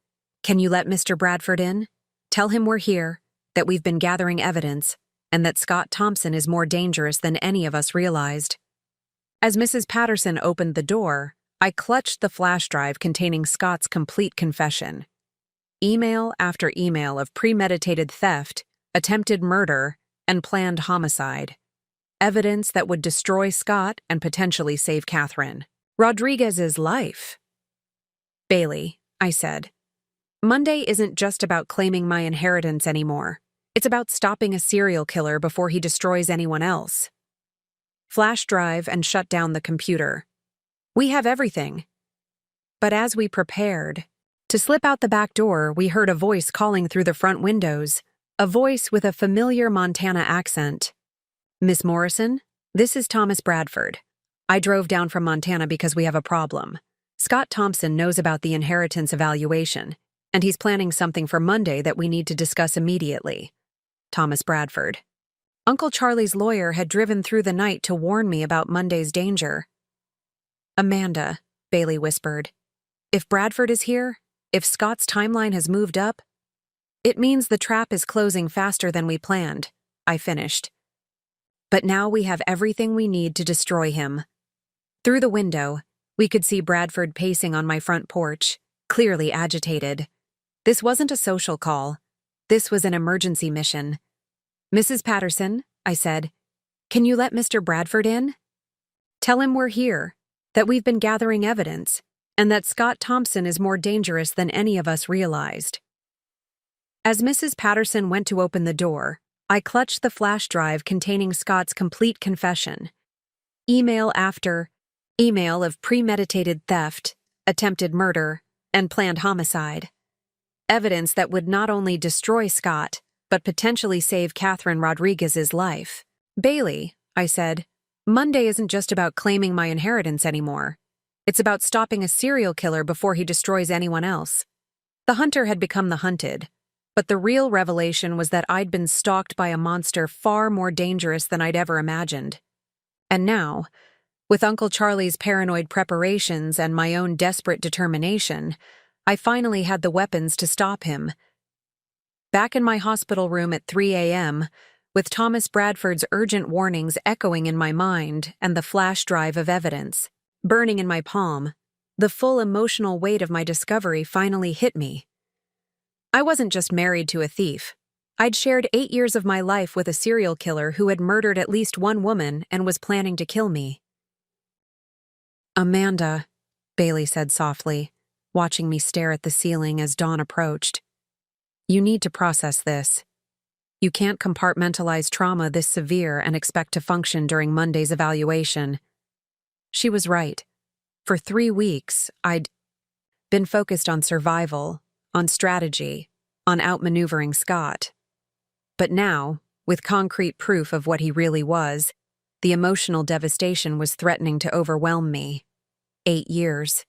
can you let Mr. Bradford in? Tell him we're here, that we've been gathering evidence, and that Scott Thompson is more dangerous than any of us realized. As Mrs. Patterson opened the door, I clutched the flash drive containing Scott's complete confession. Email after email of premeditated theft, attempted murder, and planned homicide. Evidence that would destroy Scott and potentially save Catherine. Rodriguez's life. Bailey, I said. Monday isn't just about claiming my inheritance anymore. It's about stopping a serial killer before he destroys anyone else. Flash drive and shut down the computer. We have everything. But as we prepared to slip out the back door, we heard a voice calling through the front windows, a voice with a familiar Montana accent. Miss Morrison, this is Thomas Bradford. I drove down from Montana because we have a problem. Scott Thompson knows about the inheritance evaluation, and he's planning something for Monday that we need to discuss immediately. Thomas Bradford. Uncle Charlie's lawyer had driven through the night to warn me about Monday's danger. Amanda, Bailey whispered. If Bradford is here, if Scott's timeline has moved up, it means the trap is closing faster than we planned, I finished. But now we have everything we need to destroy him. Through the window, we could see Bradford pacing on my front porch, clearly agitated. This wasn't a social call. This was an emergency mission. Mrs. Patterson, I said, Can you let Mr. Bradford in? Tell him we're here, that we've been gathering evidence, and that Scott Thompson is more dangerous than any of us realized." As Mrs. Patterson went to open the door, I clutched the flash drive containing Scott's complete confession. Email after email of premeditated theft, attempted murder, and planned homicide. Evidence that would not only destroy Scott, but potentially save Catherine Rodriguez's life. "Bailey," I said, "Monday isn't just about claiming my inheritance anymore. It's about stopping a serial killer before he destroys anyone else." The hunter had become the hunted, but the real revelation was that I'd been stalked by a monster far more dangerous than I'd ever imagined. And now, with Uncle Charlie's paranoid preparations and my own desperate determination, I finally had the weapons to stop him. Back in my hospital room at 3 a.m., with Thomas Bradford's urgent warnings echoing in my mind and the flash drive of evidence burning in my palm, the full emotional weight of my discovery finally hit me. I wasn't just married to a thief. I'd shared 8 years of my life with a serial killer who had murdered at least one woman and was planning to kill me. "Amanda," Bailey said softly, watching me stare at the ceiling as dawn approached. "You need to process this. You can't compartmentalize trauma this severe and expect to function during Monday's evaluation." She was right. For 3 weeks, I'd been focused on survival, on strategy, on outmaneuvering Scott. But now, with concrete proof of what he really was, the emotional devastation was threatening to overwhelm me. 8 years.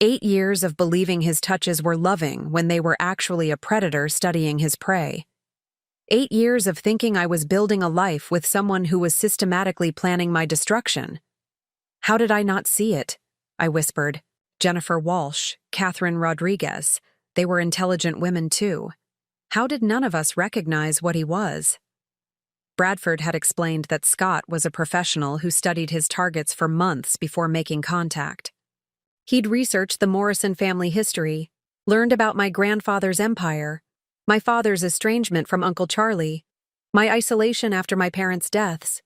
8 years of believing his touches were loving when they were actually a predator studying his prey. 8 years of thinking I was building a life with someone who was systematically planning my destruction. "How did I not see it?" I whispered. "Jennifer Walsh, Catherine Rodriguez, they were intelligent women too. How did none of us recognize what he was?" Bradford had explained that Scott was a professional who studied his targets for months before making contact. He'd researched the Morrison family history, learned about my grandfather's empire, my father's estrangement from Uncle Charlie, my isolation after my parents' deaths.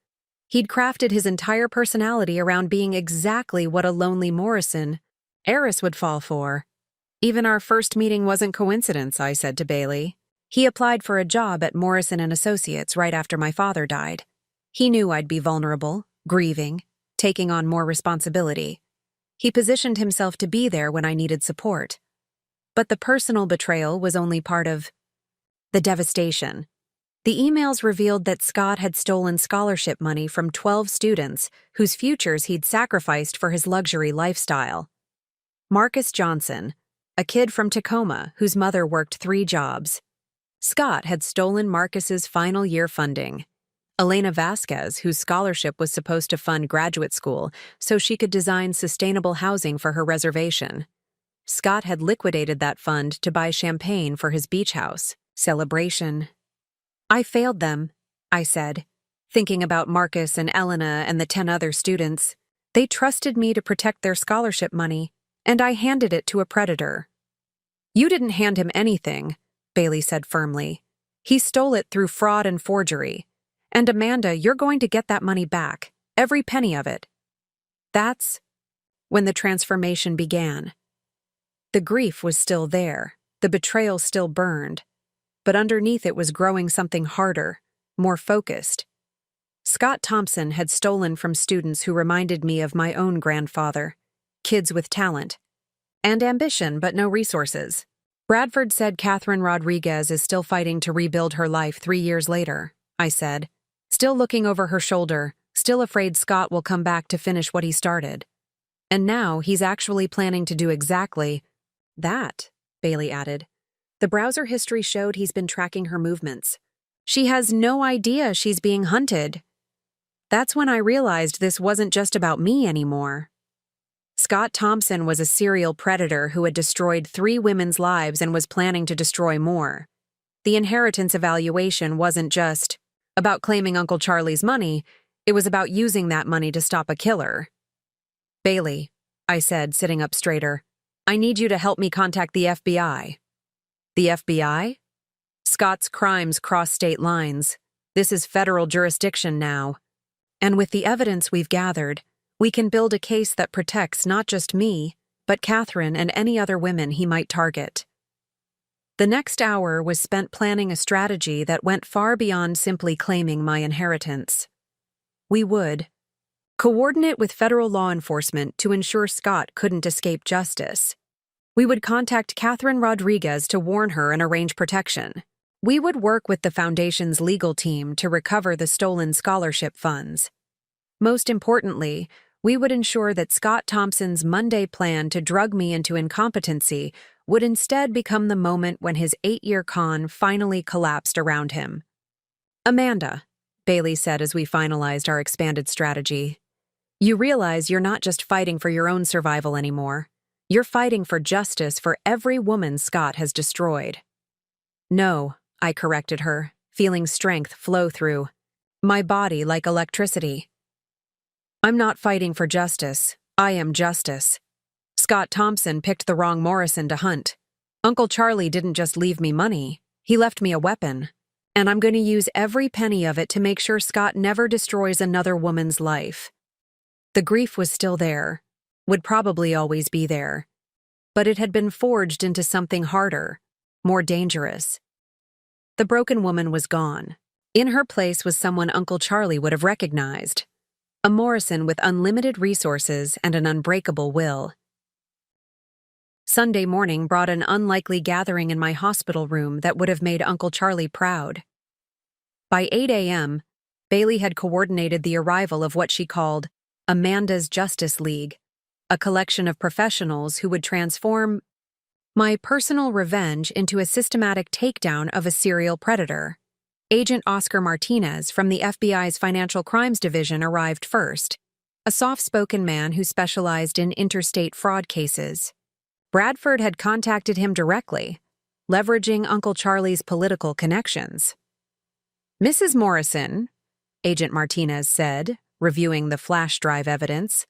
He'd crafted his entire personality around being exactly what a lonely Morrison heiress would fall for. "Even our first meeting wasn't coincidence," I said to Bailey. "He applied for a job at Morrison and Associates right after my father died. He knew I'd be vulnerable, grieving, taking on more responsibility. He positioned himself to be there when I needed support. But the personal betrayal was only part of the devastation. The emails revealed that Scott had stolen scholarship money from 12 students whose futures he'd sacrificed for his luxury lifestyle. Marcus Johnson, a kid from Tacoma whose mother worked 3 jobs. Scott had stolen Marcus's final year funding. Elena Vasquez, whose scholarship was supposed to fund graduate school so she could design sustainable housing for her reservation. Scott had liquidated that fund to buy champagne for his beach house celebration. "I failed them," I said, thinking about Marcus and Elena and the 10 other students. "They trusted me to protect their scholarship money, and I handed it to a predator." "You didn't hand him anything," Bailey said firmly. "He stole it through fraud and forgery. And Amanda, you're going to get that money back, every penny of it." That's when the transformation began. The grief was still there, the betrayal still burned, but underneath it was growing something harder, more focused. Scott Thompson had stolen from students who reminded me of my own grandfather, kids with talent and ambition but no resources. Bradford said Catherine Rodriguez is still fighting to rebuild her life 3 years later, I said, still looking over her shoulder, still afraid Scott will come back to finish what he started. And now he's actually planning to do exactly that, Bailey added. The browser history showed he's been tracking her movements. She has no idea she's being hunted. That's when I realized this wasn't just about me anymore. Scott Thompson was a serial predator who had destroyed 3 women's lives and was planning to destroy more. The inheritance evaluation wasn't just about claiming Uncle Charlie's money, it was about using that money to stop a killer. "Bailey," I said, sitting up straighter, "I need you to help me contact the FBI." "The FBI? Scott's crimes cross state lines. This is federal jurisdiction now. And with the evidence we've gathered, we can build a case that protects not just me, but Catherine and any other women he might target. The next hour was spent planning a strategy that went far beyond simply claiming my inheritance. We would coordinate with federal law enforcement to ensure Scott couldn't escape justice. We would contact Catherine Rodriguez to warn her and arrange protection. We would work with the foundation's legal team to recover the stolen scholarship funds. Most importantly, we would ensure that Scott Thompson's Monday plan to drug me into incompetency would instead become the moment when his 8-year con finally collapsed around him. "Amanda," Bailey said as we finalized our expanded strategy, "you realize you're not just fighting for your own survival anymore. You're fighting for justice for every woman Scott has destroyed." "No," I corrected her, feeling strength flow through my body like electricity. "I'm not fighting for justice. I am justice. Scott Thompson picked the wrong Morrison to hunt. Uncle Charlie didn't just leave me money, he left me a weapon. And I'm going to use every penny of it to make sure Scott never destroys another woman's life." The grief was still there, would probably always be there. But it had been forged into something harder, more dangerous. The broken woman was gone. In her place was someone Uncle Charlie would have recognized. A Morrison with unlimited resources and an unbreakable will. Sunday morning brought an unlikely gathering in my hospital room that would have made Uncle Charlie proud. By 8 a.m., Bailey had coordinated the arrival of what she called Amanda's Justice League, a collection of professionals who would transform my personal revenge into a systematic takedown of a serial predator. Agent Oscar Martinez from the FBI's Financial Crimes Division arrived first, a soft-spoken man who specialized in interstate fraud cases. Bradford had contacted him directly, leveraging Uncle Charlie's political connections. "Mrs. Morrison," Agent Martinez said, reviewing the flash drive evidence,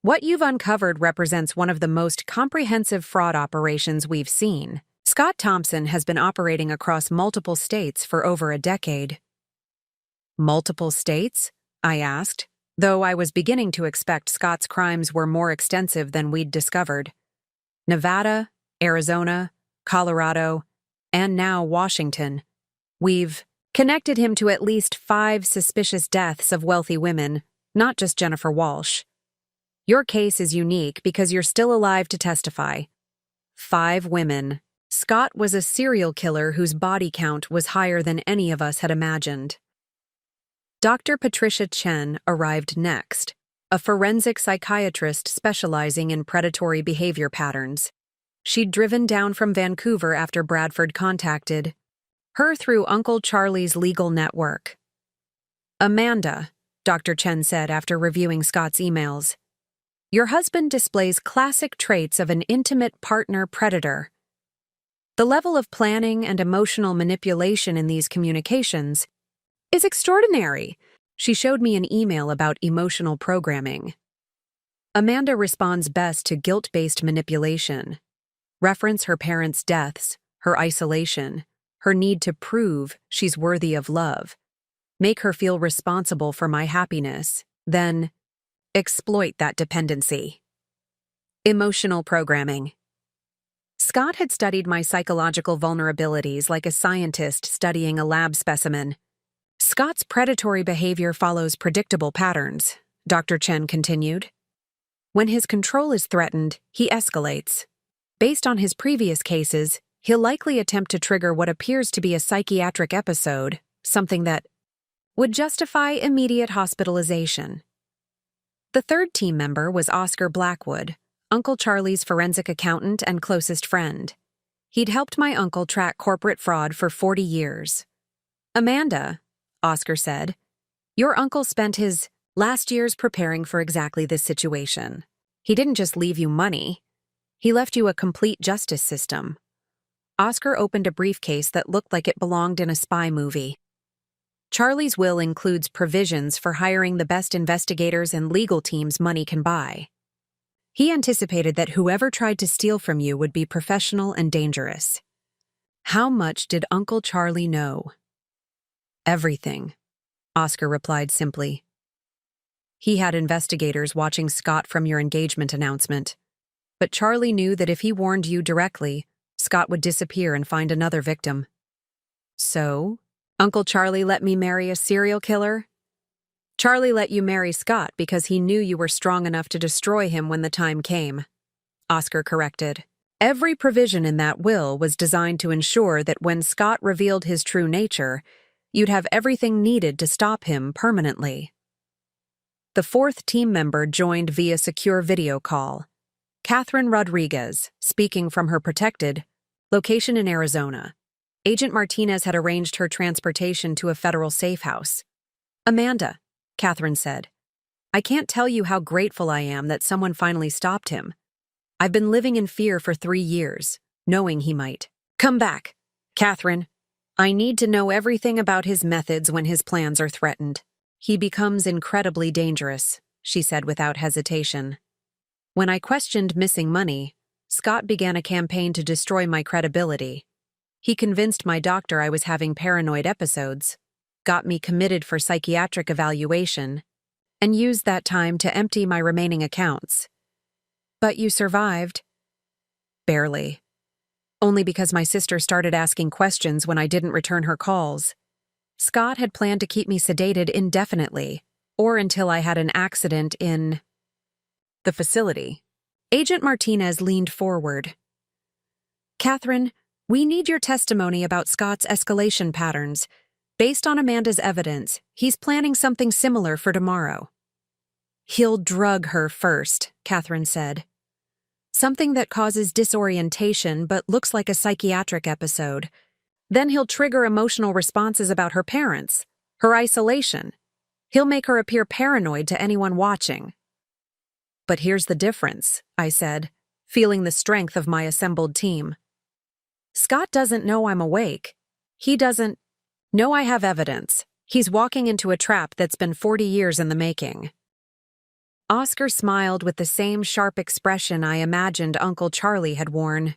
"what you've uncovered represents one of the most comprehensive fraud operations we've seen. Scott Thompson has been operating across multiple states for over a decade." "Multiple states?" I asked, though I was beginning to expect Scott's crimes were more extensive than we'd discovered. "Nevada, Arizona, Colorado, and now Washington. We've connected him to at least 5 suspicious deaths of wealthy women, not just Jennifer Walsh. Your case is unique because you're still alive to testify. 5 women. Scott was a serial killer whose body count was higher than any of us had imagined." Dr. Patricia Chen arrived next, a forensic psychiatrist specializing in predatory behavior patterns. She'd driven down from Vancouver after Bradford contacted her through Uncle Charlie's legal network. "Amanda," Dr. Chen said after reviewing Scott's emails, "your husband displays classic traits of an intimate partner predator. The level of planning and emotional manipulation in these communications is extraordinary." She showed me an email about emotional programming. "Amanda responds best to guilt-based manipulation. Reference her parents' deaths, her isolation, her need to prove she's worthy of love. Make her feel responsible for my happiness, then exploit that dependency." Emotional programming. Scott had studied my psychological vulnerabilities like a scientist studying a lab specimen. "Scott's predatory behavior follows predictable patterns," Dr. Chen continued. "When his control is threatened, he escalates. Based on his previous cases, he'll likely attempt to trigger what appears to be a psychiatric episode, something that would justify immediate hospitalization." The third team member was Oscar Blackwood, Uncle Charlie's forensic accountant and closest friend. He'd helped my uncle track corporate fraud for 40 years. "Amanda," Oscar said, "your uncle spent his last years preparing for exactly this situation. He didn't just leave you money. He left you a complete justice system." Oscar opened a briefcase that looked like it belonged in a spy movie. "Charlie's will includes provisions for hiring the best investigators and legal teams money can buy. He anticipated that whoever tried to steal from you would be professional and dangerous." How much did Uncle Charlie know? "Everything," Oscar replied simply. He had investigators watching Scott from your engagement announcement. But Charlie knew that if he warned you directly, Scott would disappear and find another victim. So, Uncle Charlie let me marry a serial killer? Charlie let you marry Scott because he knew you were strong enough to destroy him when the time came, Oscar corrected. Every provision in that will was designed to ensure that when Scott revealed his true nature, you'd have everything needed to stop him permanently. The fourth team member joined via secure video call. Catherine Rodriguez, speaking from her protected location in Arizona. Agent Martinez had arranged her transportation to a federal safe house. Amanda, Catherine said, I can't tell you how grateful I am that someone finally stopped him. I've been living in fear for 3 years, knowing he might come back. Catherine, I need to know everything about his methods when his plans are threatened. He becomes incredibly dangerous, she said without hesitation. When I questioned missing money, Scott began a campaign to destroy my credibility. He convinced my doctor I was having paranoid episodes, got me committed for psychiatric evaluation, and used that time to empty my remaining accounts. But you survived. Barely. Only because my sister started asking questions when I didn't return her calls. Scott had planned to keep me sedated indefinitely, or until I had an accident in the facility. Agent Martinez leaned forward. Catherine, we need your testimony about Scott's escalation patterns. Based on Amanda's evidence, he's planning something similar for tomorrow. He'll drug her first, Catherine said. Something that causes disorientation but looks like a psychiatric episode. Then he'll trigger emotional responses about her parents, her isolation. He'll make her appear paranoid to anyone watching. But here's the difference, I said, feeling the strength of my assembled team. Scott doesn't know I'm awake. He doesn't know I have evidence. He's walking into a trap that's been 40 years in the making. Oscar smiled with the same sharp expression I imagined Uncle Charlie had worn.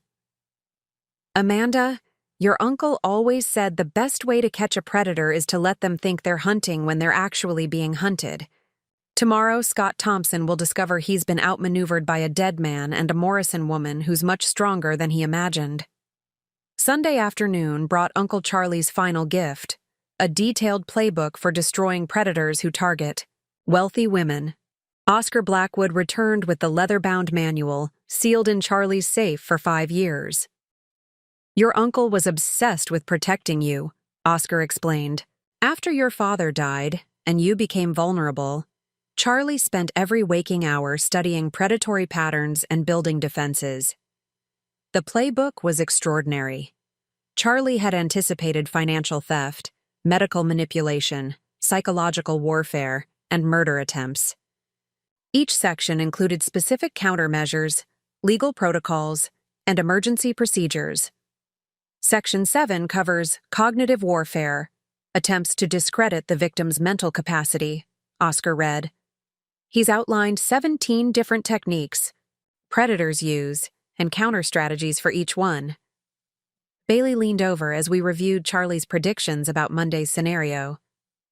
Amanda, your uncle always said the best way to catch a predator is to let them think they're hunting when they're actually being hunted. Tomorrow, Scott Thompson will discover he's been outmaneuvered by a dead man and a Morrison woman who's much stronger than he imagined. Sunday afternoon brought Uncle Charlie's final gift, a detailed playbook for destroying predators who target wealthy women. Oscar Blackwood returned with the leather-bound manual, sealed in Charlie's safe for 5 years. Your uncle was obsessed with protecting you, Oscar explained. After your father died, and you became vulnerable, Charlie spent every waking hour studying predatory patterns and building defenses. The playbook was extraordinary. Charlie had anticipated financial theft, medical manipulation, psychological warfare, and murder attempts. Each section included specific countermeasures, legal protocols, and emergency procedures. Section 7 covers cognitive warfare, attempts to discredit the victim's mental capacity, Oscar read. He's outlined 17 different techniques predators use and counter strategies for each one. Bailey leaned over as we reviewed Charlie's predictions about Monday's scenario.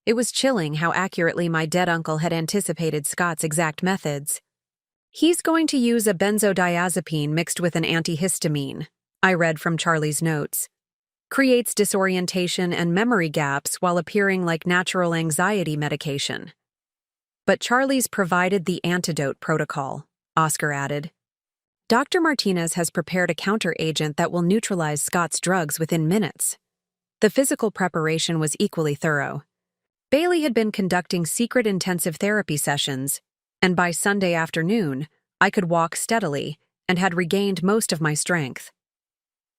It was chilling how accurately my dead uncle had anticipated Scott's exact methods. He's going to use a benzodiazepine mixed with an antihistamine, I read from Charlie's notes. Creates disorientation and memory gaps while appearing like natural anxiety medication. But Charlie's provided the antidote protocol, Oscar added. Dr. Martinez has prepared a counter-agent that will neutralize Scott's drugs within minutes. The physical preparation was equally thorough. Bailey had been conducting secret intensive therapy sessions, and by Sunday afternoon, I could walk steadily and had regained most of my strength.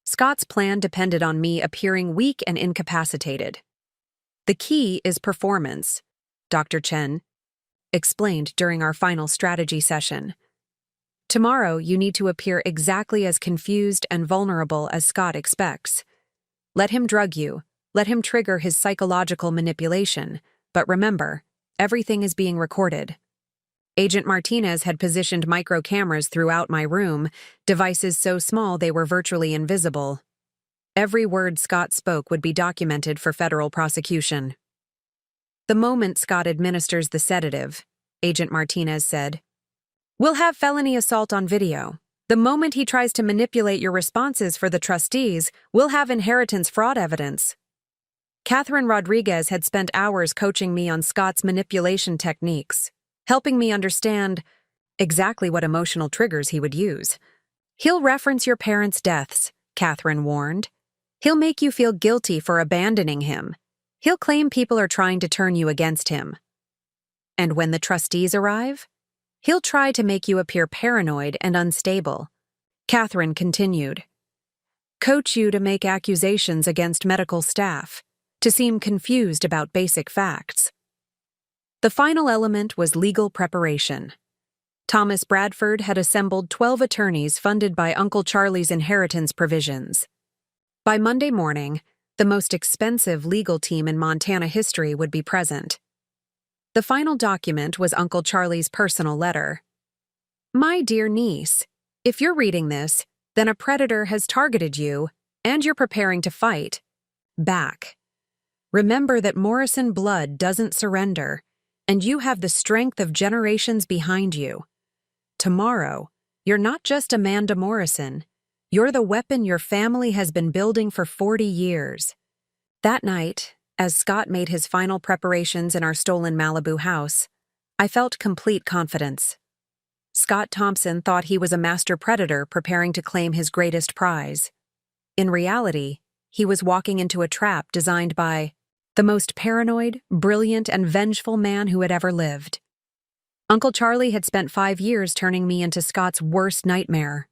Scott's plan depended on me appearing weak and incapacitated. The key is performance, Dr. Chen explained during our final strategy session. Tomorrow, you need to appear exactly as confused and vulnerable as Scott expects. Let him drug you. Let him trigger his psychological manipulation, but remember, everything is being recorded. Agent Martinez had positioned micro cameras throughout my room, devices so small they were virtually invisible. Every word Scott spoke would be documented for federal prosecution. The moment Scott administers the sedative, Agent Martinez said. We'll have felony assault on video. The moment he tries to manipulate your responses for the trustees, we'll have inheritance fraud evidence. Catherine Rodriguez had spent hours coaching me on Scott's manipulation techniques, helping me understand exactly what emotional triggers he would use. He'll reference your parents' deaths, Catherine warned. He'll make you feel guilty for abandoning him. He'll claim people are trying to turn you against him. And when the trustees arrive, he'll try to make you appear paranoid and unstable. Catherine continued. Coach you to make accusations against medical staff, to seem confused about basic facts. The final element was legal preparation. Thomas Bradford had assembled 12 attorneys funded by Uncle Charlie's inheritance provisions. By Monday morning, the most expensive legal team in Montana history would be present. The final document was Uncle Charlie's personal letter. My dear niece, if you're reading this, then a predator has targeted you, and you're preparing to fight back. Remember that Morrison blood doesn't surrender, and you have the strength of generations behind you. Tomorrow, you're not just Amanda Morrison. You're the weapon your family has been building for 40 years. That night, as Scott made his final preparations in our stolen Malibu house, I felt complete confidence. Scott Thompson thought he was a master predator preparing to claim his greatest prize. In reality, he was walking into a trap designed by the most paranoid, brilliant, and vengeful man who had ever lived. Uncle Charlie had spent 5 years turning me into Scott's worst nightmare.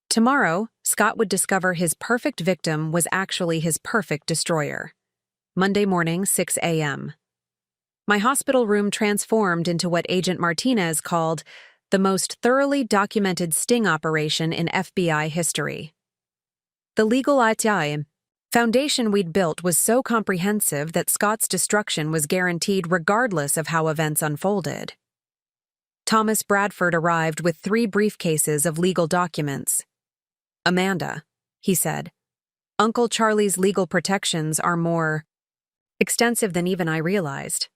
Tomorrow, Scott would discover his perfect victim was actually his perfect destroyer. Monday morning, 6 a.m. My hospital room transformed into what Agent Martinez called the most thoroughly documented sting operation in FBI history. The legal foundation we'd built was so comprehensive that Scott's destruction was guaranteed regardless of how events unfolded. Thomas Bradford arrived with 3 briefcases of legal documents. Amanda, he said, Uncle Charlie's legal protections are more extensive than even I realized.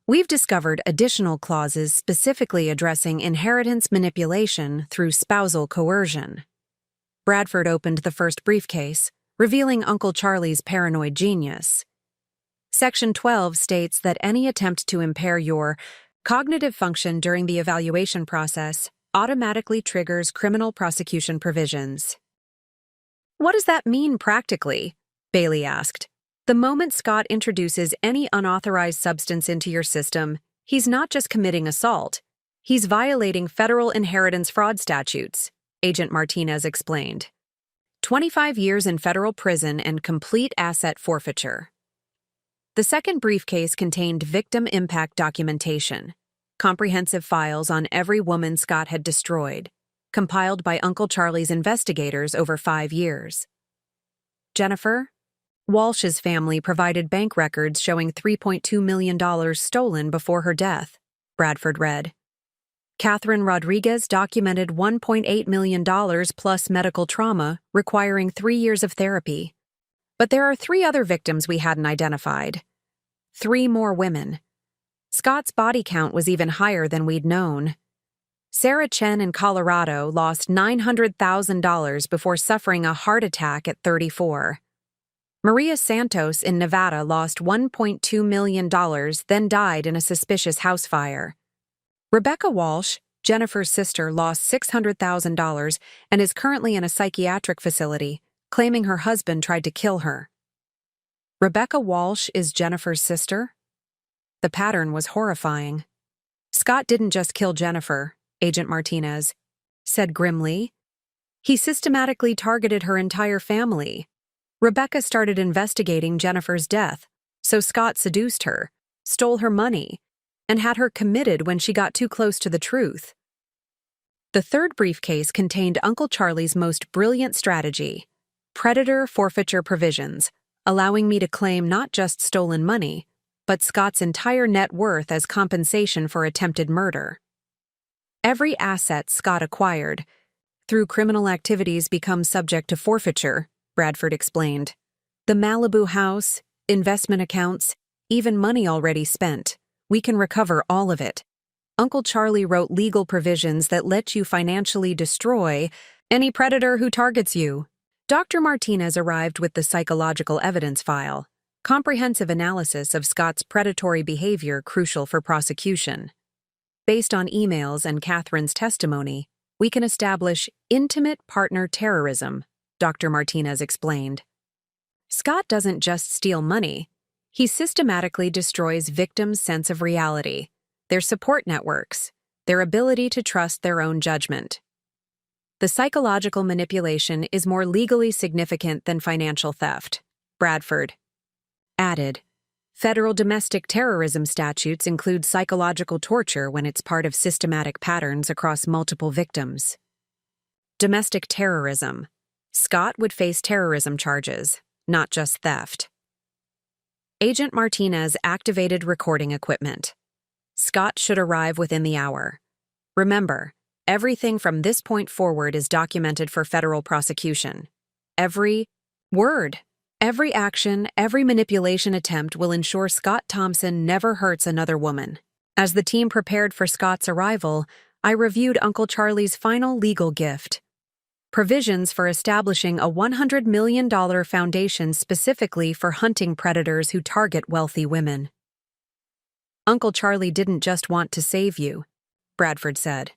We've discovered additional clauses specifically addressing inheritance manipulation through spousal coercion. Bradford opened the first briefcase, revealing Uncle Charlie's paranoid genius. Section 12 states that any attempt to impair your cognitive function during the evaluation process automatically triggers criminal prosecution provisions. What does that mean practically? Bailey asked. The moment Scott introduces any unauthorized substance into your system, he's not just committing assault, he's violating federal inheritance fraud statutes, Agent Martinez explained. 25 years in federal prison and complete asset forfeiture. The second briefcase contained victim impact documentation, comprehensive files on every woman Scott had destroyed, compiled by Uncle Charlie's investigators over 5 years. Jennifer Walsh's family provided bank records showing $3.2 million stolen before her death, Bradford read. Catherine Rodriguez documented $1.8 million plus medical trauma requiring 3 years of therapy. But there are 3 other victims we hadn't identified. 3 more women. Scott's body count was even higher than we'd known. Sarah Chen in Colorado lost $900,000 before suffering a heart attack at 34. Maria Santos in Nevada lost $1.2 million, then died in a suspicious house fire. Rebecca Walsh, Jennifer's sister, lost $600,000 and is currently in a psychiatric facility, claiming her husband tried to kill her. Rebecca Walsh is Jennifer's sister? The pattern was horrifying. Scott didn't just kill Jennifer, Agent Martinez said grimly. He systematically targeted her entire family. Rebecca started investigating Jennifer's death, so Scott seduced her, stole her money, and had her committed when she got too close to the truth. The third briefcase contained Uncle Charlie's most brilliant strategy, predator forfeiture provisions, allowing me to claim not just stolen money, but Scott's entire net worth as compensation for attempted murder. Every asset Scott acquired through criminal activities becomes subject to forfeiture, Bradford explained. The Malibu house, investment accounts, even money already spent. We can recover all of it. Uncle Charlie wrote legal provisions that let you financially destroy any predator who targets you. Dr. Martinez arrived with the psychological evidence file, comprehensive analysis of Scott's predatory behavior crucial for prosecution. Based on emails and Catherine's testimony, we can establish intimate partner terrorism, Dr. Martinez explained. Scott doesn't just steal money. He systematically destroys victims' sense of reality, their support networks, their ability to trust their own judgment. The psychological manipulation is more legally significant than financial theft, Bradford added. Federal domestic terrorism statutes include psychological torture when it's part of systematic patterns across multiple victims. Domestic terrorism. Scott would face terrorism charges, not just theft. Agent Martinez activated recording equipment. Scott should arrive within the hour. Remember, everything from this point forward is documented for federal prosecution. Every word, every action, every manipulation attempt will ensure Scott Thompson never hurts another woman. As the team prepared for Scott's arrival, I reviewed Uncle Charlie's final legal gift: provisions for establishing a $100 million foundation specifically for hunting predators who target wealthy women. Uncle Charlie didn't just want to save you, Bradford said.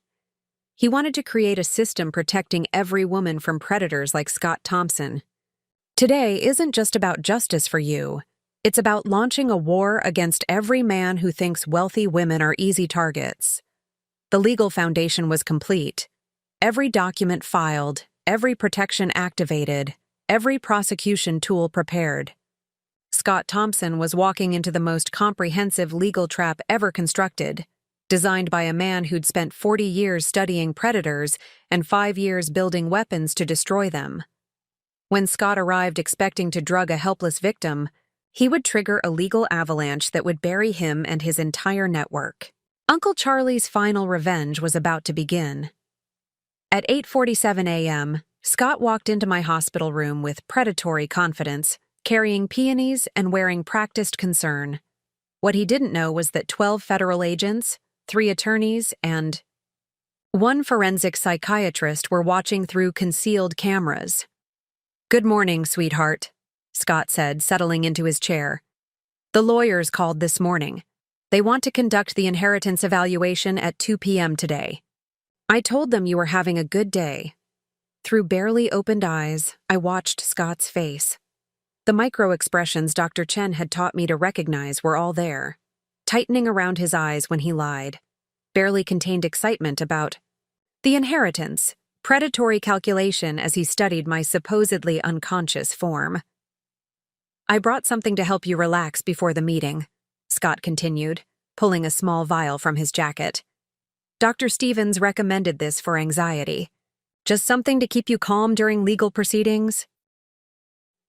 He wanted to create a system protecting every woman from predators like Scott Thompson. Today isn't just about justice for you. It's about launching a war against every man who thinks wealthy women are easy targets. The legal foundation was complete. Every document filed, every protection activated, every prosecution tool prepared. Scott Thompson was walking into the most comprehensive legal trap ever constructed, designed by a man who'd spent 40 years studying predators and 5 years building weapons to destroy them. When Scott arrived expecting to drug a helpless victim, he would trigger a legal avalanche that would bury him and his entire network. Uncle Charlie's final revenge was about to begin. At 8:47 a.m., Scott walked into my hospital room with predatory confidence, carrying peonies and wearing practiced concern. What he didn't know was that 12 federal agents, 3 attorneys, and 1 forensic psychiatrist were watching through concealed cameras. "Good morning, sweetheart," Scott said, settling into his chair. "The lawyers called this morning. They want to conduct the inheritance evaluation at 2 p.m. today. I told them you were having a good day." Through barely opened eyes, I watched Scott's face. The micro-expressions Dr. Chen had taught me to recognize were all there, tightening around his eyes when he lied. Barely contained excitement about the inheritance, predatory calculation as he studied my supposedly unconscious form. "I brought something to help you relax before the meeting," Scott continued, pulling a small vial from his jacket. "Dr. Stevens recommended this for anxiety. Just something to keep you calm during legal proceedings."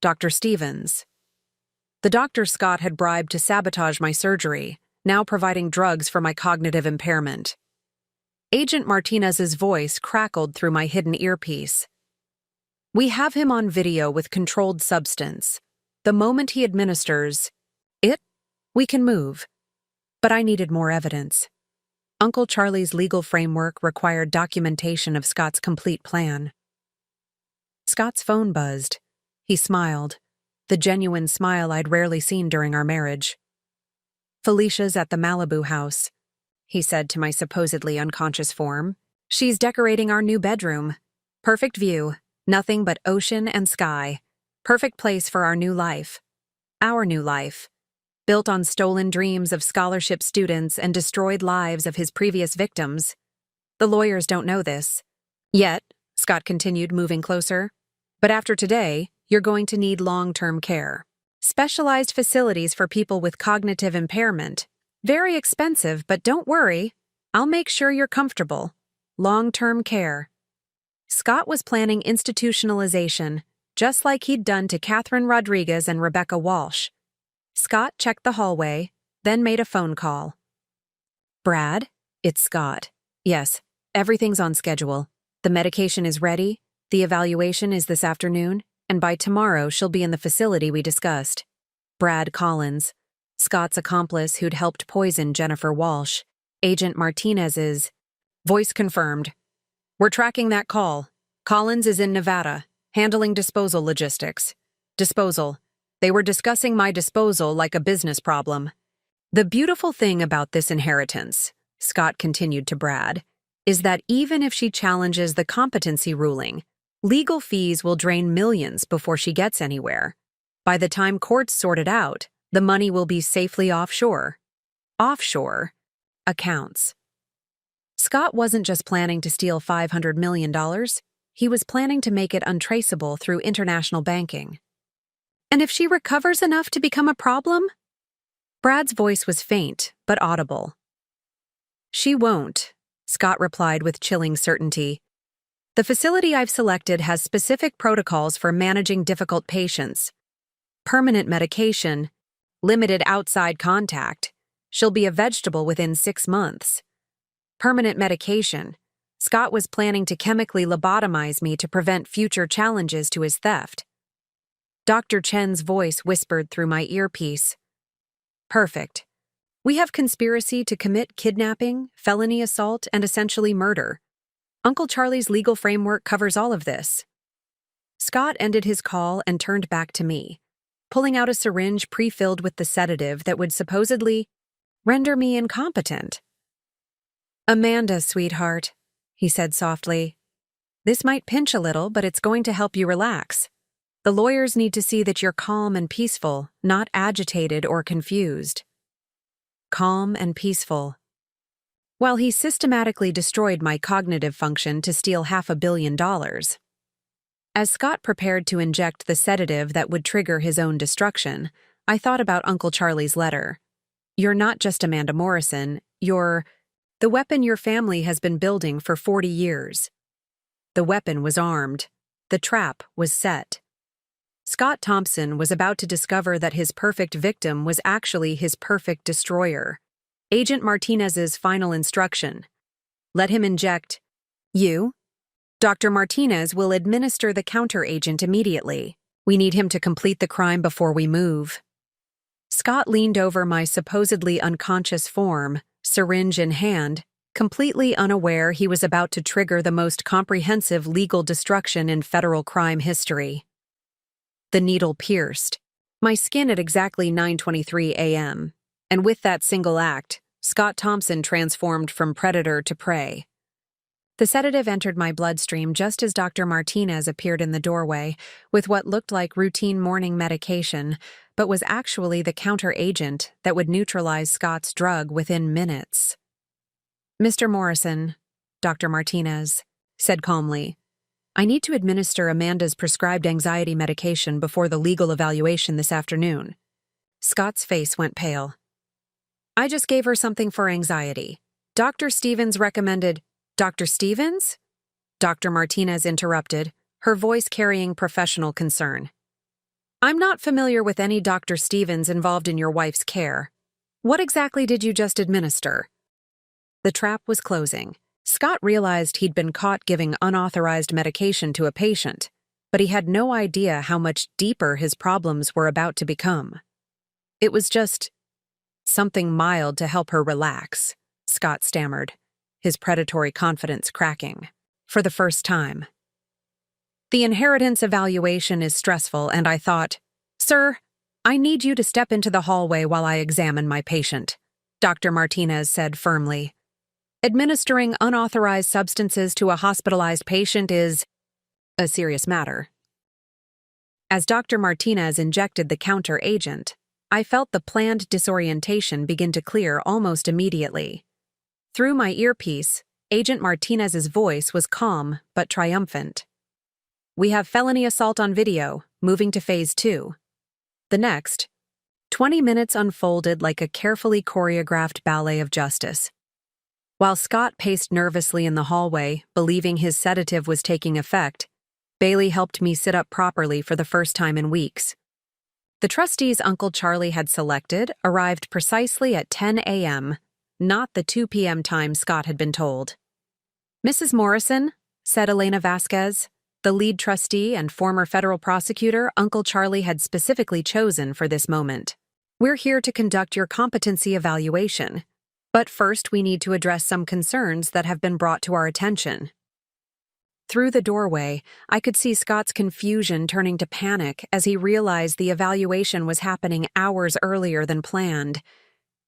Dr. Stevens. The doctor Scott had bribed to sabotage my surgery, now providing drugs for my cognitive impairment. Agent Martinez's voice crackled through my hidden earpiece. "We have him on video with controlled substance. The moment he administers it, we can move." But I needed more evidence. Uncle Charlie's legal framework required documentation of Scott's complete plan. Scott's phone buzzed. He smiled, the genuine smile I'd rarely seen during our marriage. "Felicia's at the Malibu house," he said to my supposedly unconscious form. "She's decorating our new bedroom. Perfect view, nothing but ocean and sky. Perfect place for our new life. Our new life. Built on stolen dreams of scholarship students and destroyed lives of his previous victims. The lawyers don't know this yet," Scott continued, moving closer. "But after today, you're going to need long-term care. Specialized facilities for people with cognitive impairment. Very expensive, but don't worry. I'll make sure you're comfortable. Long-term care." Scott was planning institutionalization, just like he'd done to Catherine Rodriguez and Rebecca Walsh. Scott checked the hallway, then made a phone call. "Brad, it's Scott. Yes, everything's on schedule. The medication is ready, the evaluation is this afternoon, and by tomorrow she'll be in the facility we discussed." Brad Collins, Scott's accomplice who'd helped poison Jennifer Walsh, Agent Martinez's voice confirmed. We're tracking that call. Collins is in Nevada, handling disposal logistics. Disposal. They were discussing my disposal like a business problem. The beautiful thing about this inheritance, Scott continued to Brad, is that even if she challenges the competency ruling, legal fees will drain millions before she gets anywhere. By the time courts sort it out, the money will be safely offshore. Offshore accounts. Scott wasn't just planning to steal $500 million, he was planning to make it untraceable through international banking. And if she recovers enough to become a problem? Brad's voice was faint, but audible. She won't, Scott replied with chilling certainty. The facility I've selected has specific protocols for managing difficult patients. Permanent medication, limited outside contact. She'll be a vegetable within 6 months. Permanent medication. Scott was planning to chemically lobotomize me to prevent future challenges to his theft. Dr. Chen's voice whispered through my earpiece. Perfect. We have conspiracy to commit kidnapping, felony assault, and essentially murder. Uncle Charlie's legal framework covers all of this. Scott ended his call and turned back to me, pulling out a syringe pre-filled with the sedative that would supposedly render me incompetent. Amanda, sweetheart, he said softly. This might pinch a little, but it's going to help you relax. The lawyers need to see that you're calm and peaceful, not agitated or confused. Calm and peaceful. While he systematically destroyed my cognitive function to steal $500 million. As Scott prepared to inject the sedative that would trigger his own destruction, I thought about Uncle Charlie's letter. You're not just Amanda Morrison, you're the weapon your family has been building for 40 years. The weapon was armed. The trap was set. Scott Thompson was about to discover that his perfect victim was actually his perfect destroyer. Agent Martinez's final instruction. Let him inject you. Dr. Martinez will administer the counteragent immediately. We need him to complete the crime before we move. Scott leaned over my supposedly unconscious form, syringe in hand, completely unaware he was about to trigger the most comprehensive legal destruction in federal crime history. The needle pierced my skin at exactly 9:23 a.m., and with that single act, Scott Thompson transformed from predator to prey. The sedative entered my bloodstream just as Dr. Martinez appeared in the doorway with what looked like routine morning medication, but was actually the counteragent that would neutralize Scott's drug within minutes. Mr. Morrison, Dr. Martinez said calmly, I need to administer Amanda's prescribed anxiety medication before the legal evaluation this afternoon. Scott's face went pale. I just gave her something for anxiety. Dr. Stevens recommended. Dr. Stevens? Dr. Martinez interrupted, her voice carrying professional concern. I'm not familiar with any Dr. Stevens involved in your wife's care. What exactly did you just administer? The trap was closing. Scott realized he'd been caught giving unauthorized medication to a patient, but he had no idea how much deeper his problems were about to become. It was just something mild to help her relax, Scott stammered, his predatory confidence cracking. For the first time. The inheritance evaluation is stressful, and I thought, Sir, I need you to step into the hallway while I examine my patient, Dr. Martinez said firmly. Administering unauthorized substances to a hospitalized patient is a serious matter. As Dr. Martinez injected the counter-agent, I felt the planned disorientation begin to clear almost immediately. Through my earpiece, Agent Martinez's voice was calm but triumphant. We have felony assault on video, moving to phase 2. The next, 20 minutes unfolded like a carefully choreographed ballet of justice. While Scott paced nervously in the hallway, believing his sedative was taking effect, Bailey helped me sit up properly for the first time in weeks. The trustees Uncle Charlie had selected arrived precisely at 10 a.m., not the 2 p.m. time Scott had been told. Mrs. Morrison, said Elena Vasquez, the lead trustee and former federal prosecutor Uncle Charlie had specifically chosen for this moment. We're here to conduct your competency evaluation. But first, we need to address some concerns that have been brought to our attention. Through the doorway, I could see Scott's confusion turning to panic as he realized the evaluation was happening hours earlier than planned.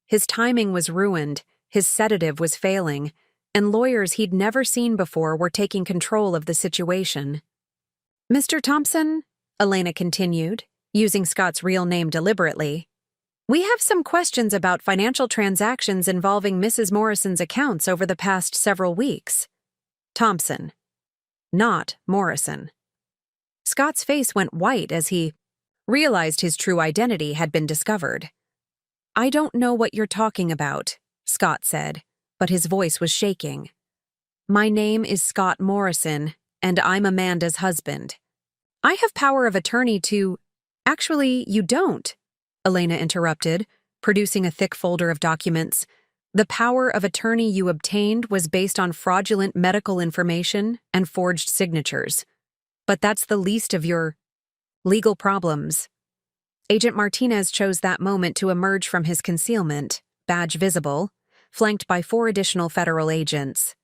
His timing was ruined, his sedative was failing, and lawyers he'd never seen before were taking control of the situation. "Mr. Thompson," Elena continued, using Scott's real name deliberately, "we have some questions about financial transactions involving Mrs. Morrison's accounts over the past several weeks." Thompson, not Morrison. Scott's face went white as he realized his true identity had been discovered. "I don't know what you're talking about," Scott said, but his voice was shaking. "My name is Scott Morrison, and I'm Amanda's husband. I have power of attorney to—" "Actually, you don't," Elena interrupted, producing a thick folder of documents. "The power of attorney you obtained was based on fraudulent medical information and forged signatures. But that's the least of your legal problems." Agent Martinez chose that moment to emerge from his concealment, badge visible, flanked by 4 additional federal agents.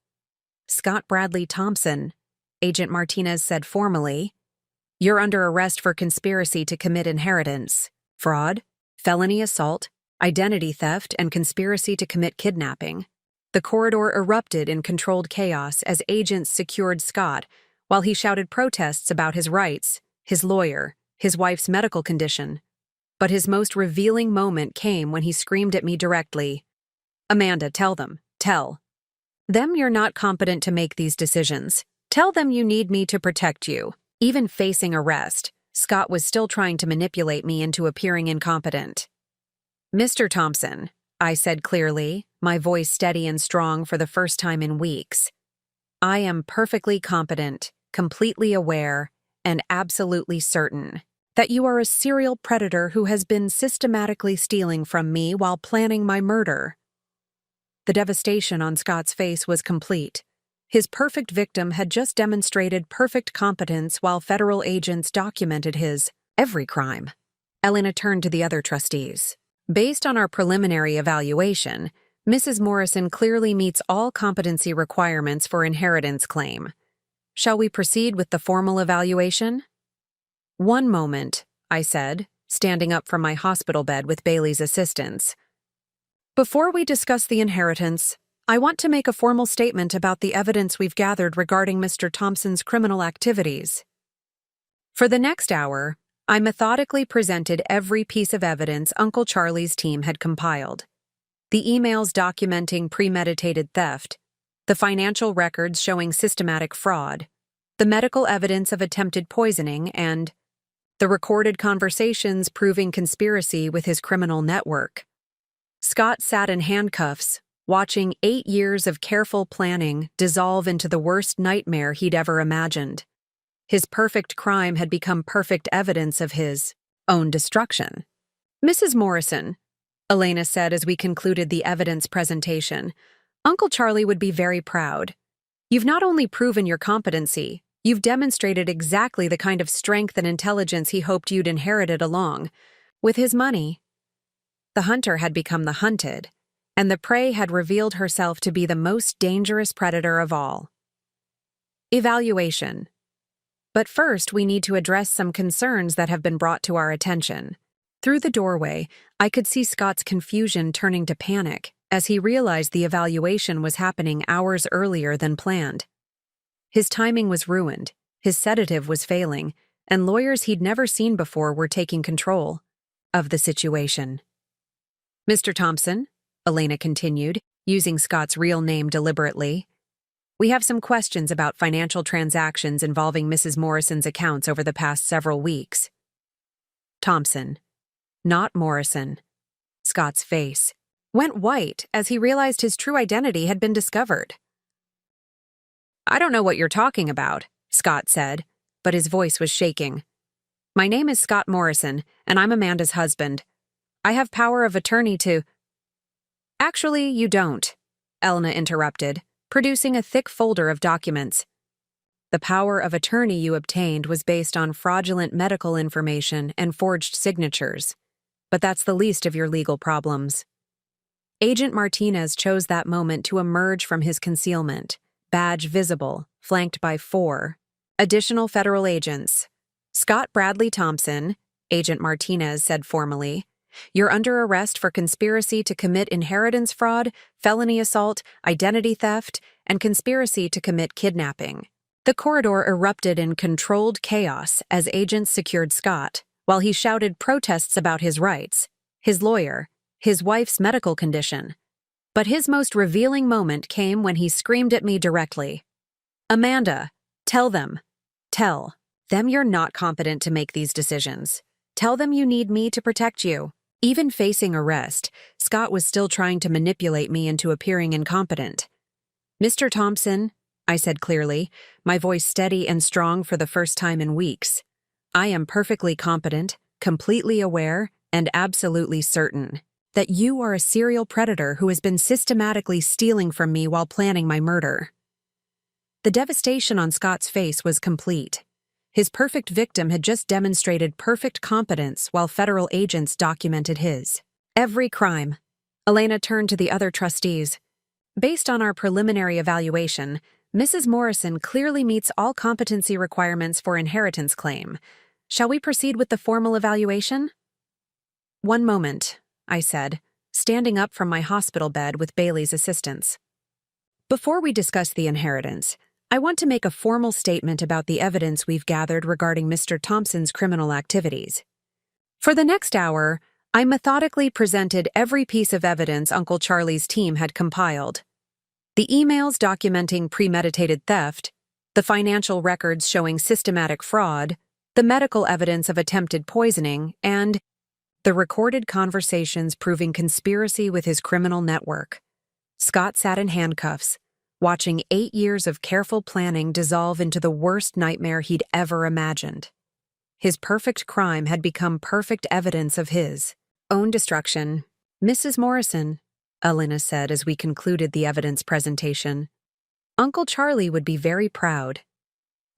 "Scott Bradley Thompson," Agent Martinez said formally, "you're under arrest for conspiracy to commit inheritance, fraud, felony assault, identity theft, and conspiracy to commit kidnapping." The corridor erupted in controlled chaos as agents secured Scott while he shouted protests about his rights, his lawyer, his wife's medical condition. But his most revealing moment came when he screamed at me directly, "Amanda, tell them you're not competent to make these decisions. Tell them you need me to protect you." Even facing arrest, Scott was still trying to manipulate me into appearing incompetent. "Mr. Thompson," I said clearly, my voice steady and strong for the first time in weeks, "I am perfectly competent, completely aware, and absolutely certain that you are a serial predator who has been systematically stealing from me while planning my murder." The devastation on Scott's face was complete. His perfect victim had just demonstrated perfect competence while federal agents documented his every crime. Elena turned to the other trustees. "Based on our preliminary evaluation, Mrs. Morrison clearly meets all competency requirements for inheritance claim. Shall we proceed with the formal evaluation?" "One moment," I said, standing up from my hospital bed with Bailey's assistance. "Before we discuss the inheritance, I want to make a formal statement about the evidence we've gathered regarding Mr. Thompson's criminal activities." For the next hour, I methodically presented every piece of evidence Uncle Charlie's team had compiled. The emails documenting premeditated theft, the financial records showing systematic fraud, the medical evidence of attempted poisoning, and the recorded conversations proving conspiracy with his criminal network. Scott sat in handcuffs, watching 8 years of careful planning dissolve into the worst nightmare he'd ever imagined. His perfect crime had become perfect evidence of his own destruction. "Mrs. Morrison," Elena said as we concluded the evidence presentation, "Uncle Charlie would be very proud. You've not only proven your competency, you've demonstrated exactly the kind of strength and intelligence he hoped you'd inherited along with his money." The hunter had become the hunted, and the prey had revealed herself to be the most dangerous predator of all. Evaluation. But first, we need to address some concerns that have been brought to our attention. Through the doorway, I could see Scott's confusion turning to panic as he realized the evaluation was happening hours earlier than planned. His timing was ruined, his sedative was failing, and lawyers he'd never seen before were taking control of the situation. "Mr. Thompson," Elena continued, using Scott's real name deliberately, "we have some questions about financial transactions involving Mrs. Morrison's accounts over the past several weeks." Thompson, not Morrison. Scott's face went white as he realized his true identity had been discovered. "I don't know what you're talking about," Scott said, but his voice was shaking. "My name is Scott Morrison, and I'm Amanda's husband. I have power of attorney to—" "Actually, you don't," Elena interrupted, producing a thick folder of documents. "The power of attorney you obtained was based on fraudulent medical information and forged signatures. But that's the least of your legal problems." Agent Martinez chose that moment to emerge from his concealment, badge visible, flanked by 4 additional federal agents. Scott Bradley Thompson, Agent Martinez said formally, "You're under arrest for conspiracy to commit inheritance fraud, felony assault, identity theft, and conspiracy to commit kidnapping." The corridor erupted in controlled chaos as agents secured Scott, while he shouted protests about his rights, his lawyer, his wife's medical condition. But his most revealing moment came when he screamed at me directly. "Amanda, tell them you're not competent to make these decisions. Tell them you need me to protect you." Even facing arrest, Scott was still trying to manipulate me into appearing incompetent. "Mr. Thompson," I said clearly, my voice steady and strong for the first time in weeks, "I am perfectly competent, completely aware, and absolutely certain that you are a serial predator who has been systematically stealing from me while planning my murder." The devastation on Scott's face was complete. His perfect victim had just demonstrated perfect competence while federal agents documented his every crime. Elena turned to the other trustees. "Based on our preliminary evaluation, Mrs. Morrison clearly meets all competency requirements for inheritance claim. Shall we proceed with the formal evaluation?" "One moment," I said, standing up from my hospital bed with Bailey's assistance. "Before we discuss the inheritance, I want to make a formal statement about the evidence we've gathered regarding Mr. Thompson's criminal activities. For the next hour, I methodically presented every piece of evidence Uncle Charlie's team had compiled. The emails documenting premeditated theft, the financial records showing systematic fraud, the medical evidence of attempted poisoning, and the recorded conversations proving conspiracy with his criminal network. Scott sat in handcuffs, watching 8 years of careful planning dissolve into the worst nightmare he'd ever imagined. His perfect crime had become perfect evidence of his own destruction. "Mrs. Morrison," Elena said as we concluded the evidence presentation, "Uncle Charlie would be very proud.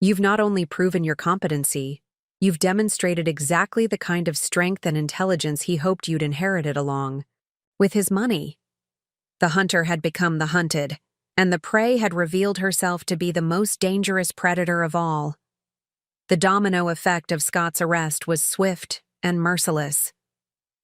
You've not only proven your competency, you've demonstrated exactly the kind of strength and intelligence he hoped you'd inherited along with his money." The hunter had become the hunted, and the prey had revealed herself to be the most dangerous predator of all. The domino effect of Scott's arrest was swift and merciless.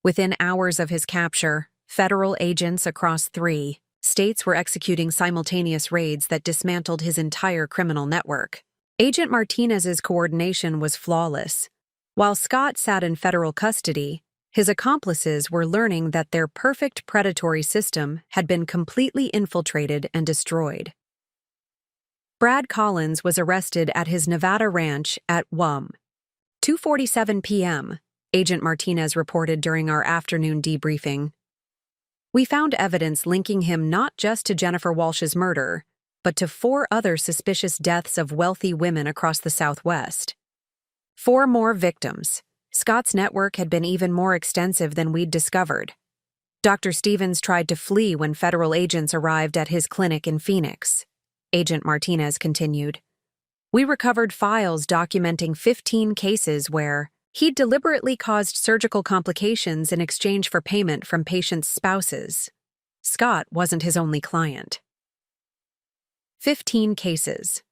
Within hours of his capture, federal agents across 3 states were executing simultaneous raids that dismantled his entire criminal network. Agent Martinez's coordination was flawless. While Scott sat in federal custody, his accomplices were learning that their perfect predatory system had been completely infiltrated and destroyed. Brad Collins was arrested at his Nevada ranch at 2:47 p.m., Agent Martinez reported during our afternoon debriefing. "We found evidence linking him not just to Jennifer Walsh's murder, but to 4 other suspicious deaths of wealthy women across the Southwest. 4 more victims. Scott's network had been even more extensive than we'd discovered. Dr. Stevens tried to flee when federal agents arrived at his clinic in Phoenix," Agent Martinez continued. "We recovered files documenting 15 cases where he'd deliberately caused surgical complications in exchange for payment from patients' spouses. Scott wasn't his only client." 15 cases.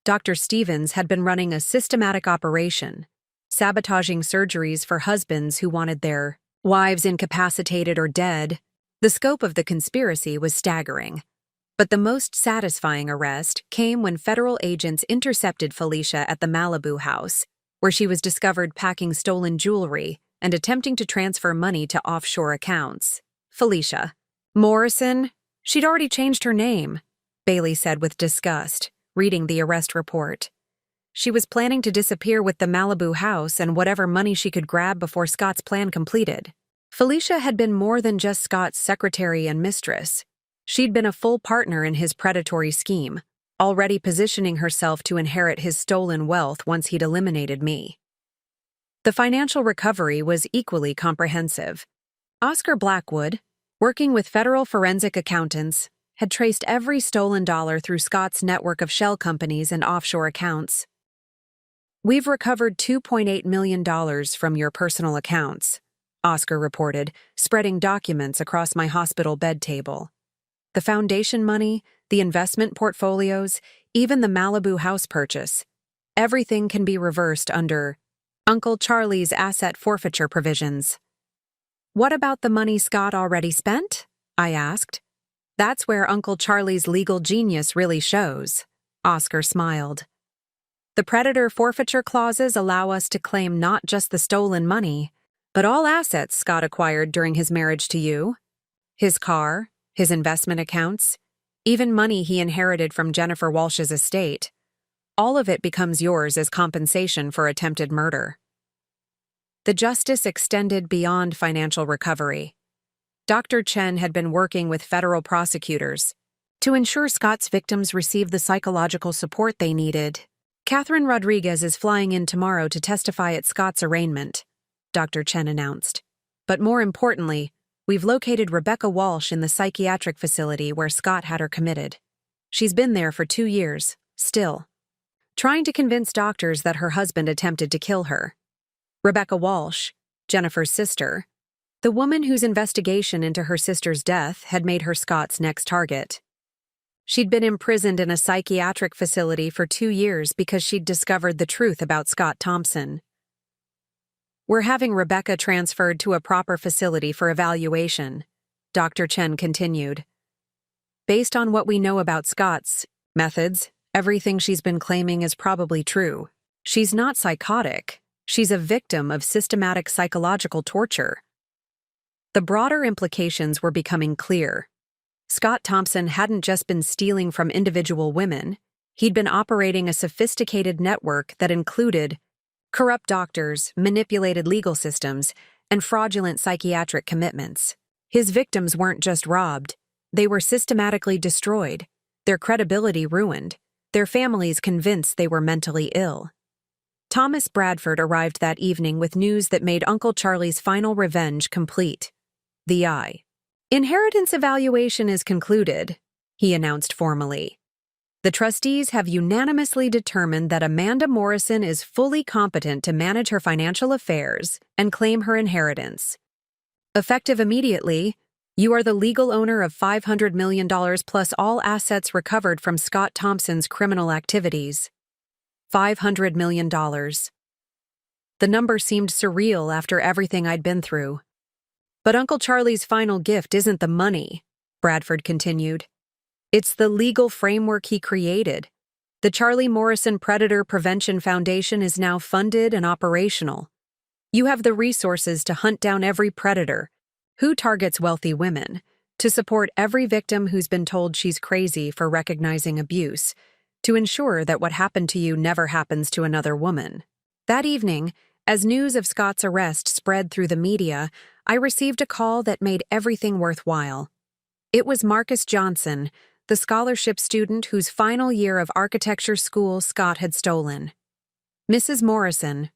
Dr. Stevens had been running a systematic operation, sabotaging surgeries for husbands who wanted their wives incapacitated or dead. The scope of the conspiracy was staggering. But the most satisfying arrest came when federal agents intercepted Felicia at the Malibu house, where she was discovered packing stolen jewelry and attempting to transfer money to offshore accounts. "Felicia Morrison? She'd already changed her name," Bailey said with disgust, reading the arrest report. "She was planning to disappear with the Malibu house and whatever money she could grab before Scott's plan completed." Felicia had been more than just Scott's secretary and mistress. She'd been a full partner in his predatory scheme, already positioning herself to inherit his stolen wealth once he'd eliminated me. The financial recovery was equally comprehensive. Oscar Blackwood, working with federal forensic accountants, had traced every stolen dollar through Scott's network of shell companies and offshore accounts. "We've recovered $2.8 million from your personal accounts," Oscar reported, spreading documents across my hospital bed table. The foundation money, the investment portfolios, even the Malibu house purchase. Everything can be reversed under Uncle Charlie's asset forfeiture provisions. What about the money Scott already spent? I asked. That's where Uncle Charlie's legal genius really shows. Oscar smiled. The predator forfeiture clauses allow us to claim not just the stolen money, but all assets Scott acquired during his marriage to you. His car, his investment accounts, even money he inherited from Jennifer Walsh's estate. All of it becomes yours as compensation for attempted murder. The justice extended beyond financial recovery. Dr. Chen had been working with federal prosecutors to ensure Scott's victims received the psychological support they needed. Catherine Rodriguez is flying in tomorrow to testify at Scott's arraignment, Dr. Chen announced. But more importantly, we've located Rebecca Walsh in the psychiatric facility where Scott had her committed. She's been there for 2 years, still, trying to convince doctors that her husband attempted to kill her. Rebecca Walsh, Jennifer's sister, the woman whose investigation into her sister's death had made her Scott's next target. She'd been imprisoned in a psychiatric facility for 2 years because she'd discovered the truth about Scott Thompson. We're having Rebecca transferred to a proper facility for evaluation, Dr. Chen continued. Based on what we know about Scott's methods, everything she's been claiming is probably true. She's not psychotic. She's a victim of systematic psychological torture. The broader implications were becoming clear. Scott Thompson hadn't just been stealing from individual women. He'd been operating a sophisticated network that included corrupt doctors, manipulated legal systems, and fraudulent psychiatric commitments. His victims weren't just robbed. They were systematically destroyed, their credibility ruined, their families convinced they were mentally ill. Thomas Bradford arrived that evening with news that made Uncle Charlie's final revenge complete. The inheritance evaluation is concluded, he announced formally. The trustees have unanimously determined that Amanda Morrison is fully competent to manage her financial affairs and claim her inheritance. Effective immediately, you are the legal owner of $500 million plus all assets recovered from Scott Thompson's criminal activities. $500 million. The number seemed surreal after everything I'd been through. But Uncle Charlie's final gift isn't the money, Bradford continued. It's the legal framework he created. The Charlie Morrison Predator Prevention Foundation is now funded and operational. You have the resources to hunt down every predator who targets wealthy women, to support every victim who's been told she's crazy for recognizing abuse, to ensure that what happened to you never happens to another woman. That evening, as news of Scott's arrest spread through the media, I received a call that made everything worthwhile. It was Marcus Johnson, the scholarship student whose final year of architecture school Scott had stolen. Mrs. Morrison,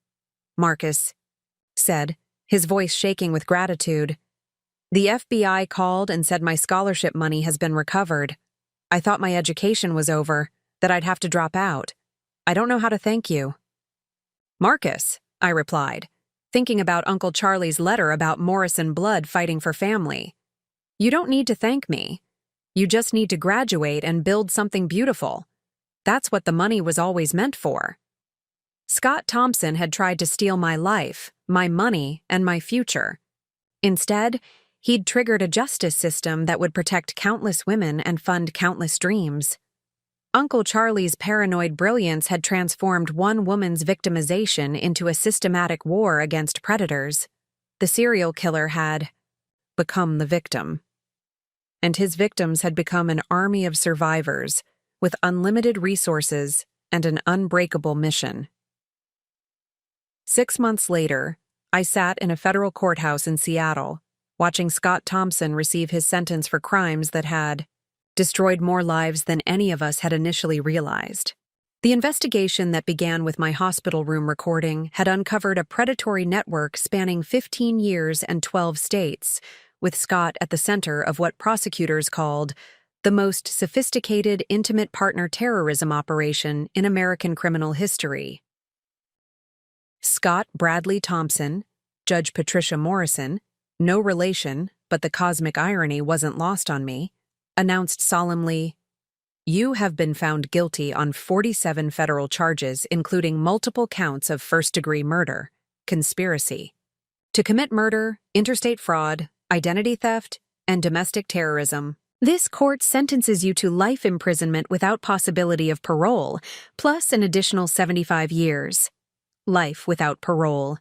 Marcus said, his voice shaking with gratitude. The FBI called and said my scholarship money has been recovered. I thought my education was over, that I'd have to drop out. I don't know how to thank you. Marcus, I replied, thinking about Uncle Charlie's letter about Morrison blood fighting for family. You don't need to thank me. You just need to graduate and build something beautiful. That's what the money was always meant for. Scott Thompson had tried to steal my life, my money, and my future. Instead, he'd triggered a justice system that would protect countless women and fund countless dreams. Uncle Charlie's paranoid brilliance had transformed one woman's victimization into a systematic war against predators. The serial killer had become the victim. And his victims had become an army of survivors with unlimited resources and an unbreakable mission. 6 months later, I sat in a federal courthouse in Seattle, watching Scott Thompson receive his sentence for crimes that had destroyed more lives than any of us had initially realized. The investigation that began with my hospital room recording had uncovered a predatory network spanning 15 years and 12 states, with Scott at the center of what prosecutors called the most sophisticated intimate partner terrorism operation in American criminal history. Scott Bradley Thompson, Judge Patricia Morrison, no relation, but the cosmic irony wasn't lost on me, announced solemnly, "You have been found guilty on 47 federal charges, including multiple counts of first-degree murder, conspiracy to commit murder, interstate fraud, identity theft, and domestic terrorism. This court sentences you to life imprisonment without possibility of parole, plus an additional 75 years. Life without parole.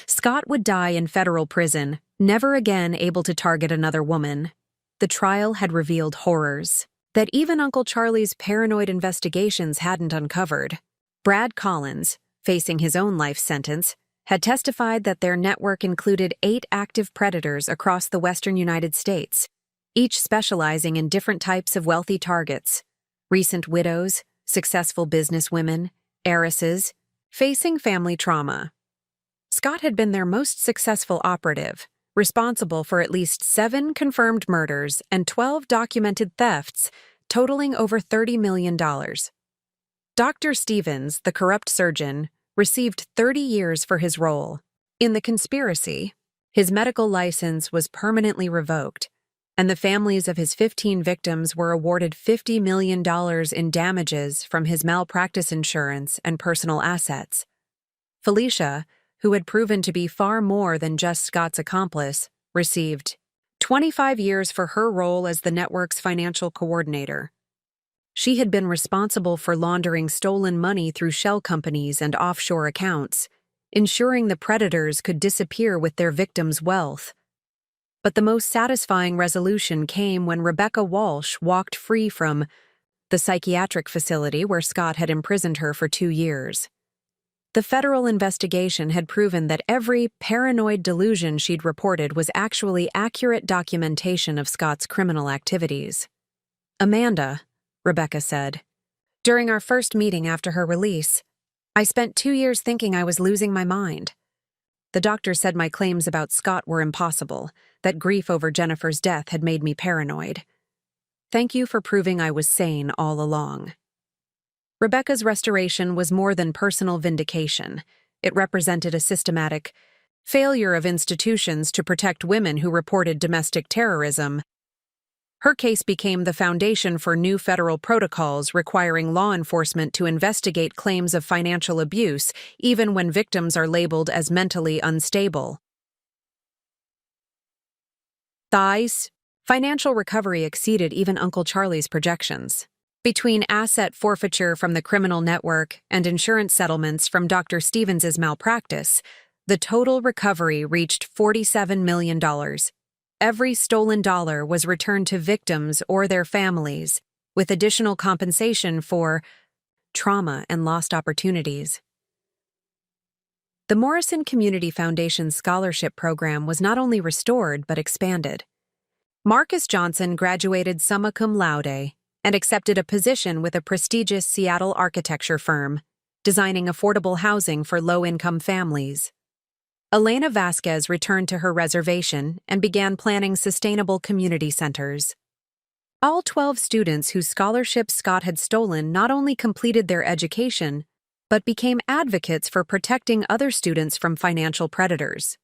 Scott would die in federal prison, never again able to target another woman. The trial had revealed horrors that even Uncle Charlie's paranoid investigations hadn't uncovered. Brad Collins, facing his own life sentence, had testified that their network included 8 active predators across the western United States, each specializing in different types of wealthy targets: recent widows, successful businesswomen, heiresses, facing family trauma. Scott had been their most successful operative, responsible for at least 7 confirmed murders and 12 documented thefts, totaling over $30 million. Dr. Stevens, the corrupt surgeon, received 30 years for his role. In the conspiracy, his medical license was permanently revoked, and the families of his 15 victims were awarded $50 million in damages from his malpractice insurance and personal assets. Felicia, who had proven to be far more than just Scott's accomplice, received 25 years for her role as the network's financial coordinator. She had been responsible for laundering stolen money through shell companies and offshore accounts, ensuring the predators could disappear with their victims' wealth. But the most satisfying resolution came when Rebecca Walsh walked free from the psychiatric facility where Scott had imprisoned her for 2 years. The federal investigation had proven that every paranoid delusion she'd reported was actually accurate documentation of Scott's criminal activities. "Amanda," Rebecca said, "during our first meeting after her release, I spent 2 years thinking I was losing my mind. The doctor said my claims about Scott were impossible, that grief over Jennifer's death had made me paranoid. Thank you for proving I was sane all along." Rebecca's restoration was more than personal vindication. It represented a systematic failure of institutions to protect women who reported domestic terrorism. Her case became the foundation for new federal protocols requiring law enforcement to investigate claims of financial abuse, even when victims are labeled as mentally unstable. Thighs. Financial recovery exceeded even Uncle Charlie's projections. Between asset forfeiture from the criminal network and insurance settlements from Dr. Stevens' malpractice, the total recovery reached $47 million. Every stolen dollar was returned to victims or their families, with additional compensation for trauma and lost opportunities. The Morrison Community Foundation Scholarship Program was not only restored but expanded. Marcus Johnson graduated summa cum laude and accepted a position with a prestigious Seattle architecture firm, designing affordable housing for low-income families. Elena Vasquez returned to her reservation and began planning sustainable community centers. All 12 students whose scholarships Scott had stolen not only completed their education, but became advocates for protecting other students from financial predators.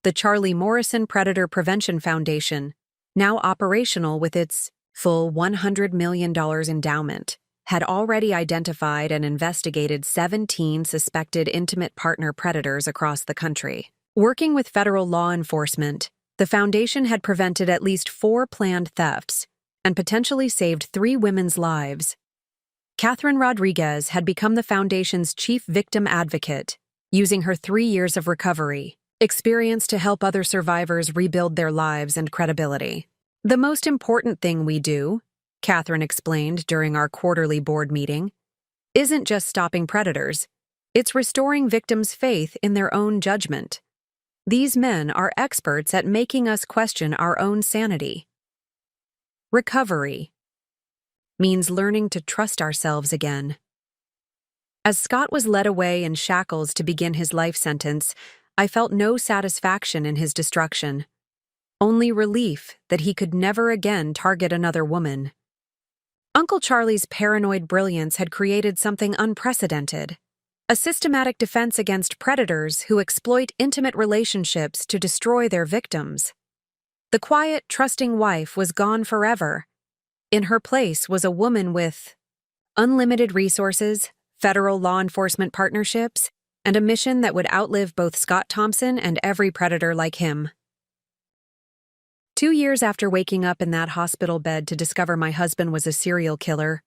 The Charlie Morrison Predator Prevention Foundation, now operational with its full $100 million endowment, had already identified and investigated 17 suspected intimate partner predators across the country. Working with federal law enforcement, the foundation had prevented at least 4 planned thefts and potentially saved 3 women's lives. Catherine Rodriguez had become the foundation's chief victim advocate, using her 3 years of recovery experience to help other survivors rebuild their lives and credibility. "The most important thing we do," Catherine explained during our quarterly board meeting, "isn't just stopping predators. It's restoring victims' faith in their own judgment. These men are experts at making us question our own sanity." Recovery means learning to trust ourselves again. As Scott was led away in shackles to begin his life sentence, I felt no satisfaction in his destruction, only relief that he could never again target another woman. Uncle Charlie's paranoid brilliance had created something unprecedented, a systematic defense against predators who exploit intimate relationships to destroy their victims. The quiet, trusting wife was gone forever. In her place was a woman with unlimited resources, federal law enforcement partnerships, and a mission that would outlive both Scott Thompson and every predator like him. 2 years after waking up in that hospital bed to discover my husband was a serial killer,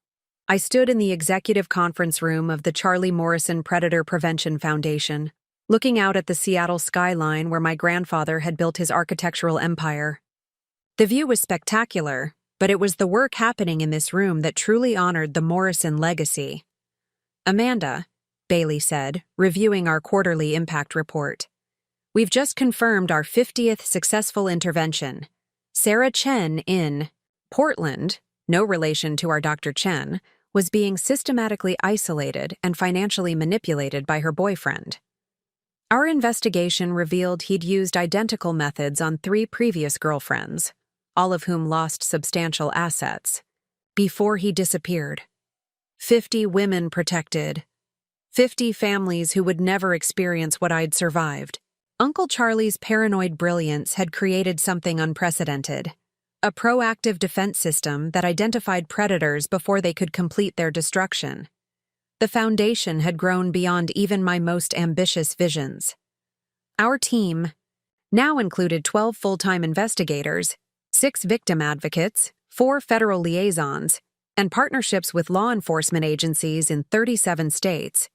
I stood in the executive conference room of the Charlie Morrison Predator Prevention Foundation, looking out at the Seattle skyline where my grandfather had built his architectural empire. The view was spectacular, but it was the work happening in this room that truly honored the Morrison legacy. "Amanda," Bailey said, reviewing our quarterly impact report, "we've just confirmed our 50th successful intervention. Sarah Chen in Portland, no relation to our Dr. Chen, was being systematically isolated and financially manipulated by her boyfriend. Our investigation revealed he'd used identical methods on 3 previous girlfriends, all of whom lost substantial assets, before he disappeared. 50 women protected. 50 families who would never experience what I'd survived. Uncle Charlie's paranoid brilliance had created something unprecedented. A proactive defense system that identified predators before they could complete their destruction. The foundation had grown beyond even my most ambitious visions. Our team now included 12 full-time investigators, 6 victim advocates, 4 federal liaisons, and partnerships with law enforcement agencies in 37 states.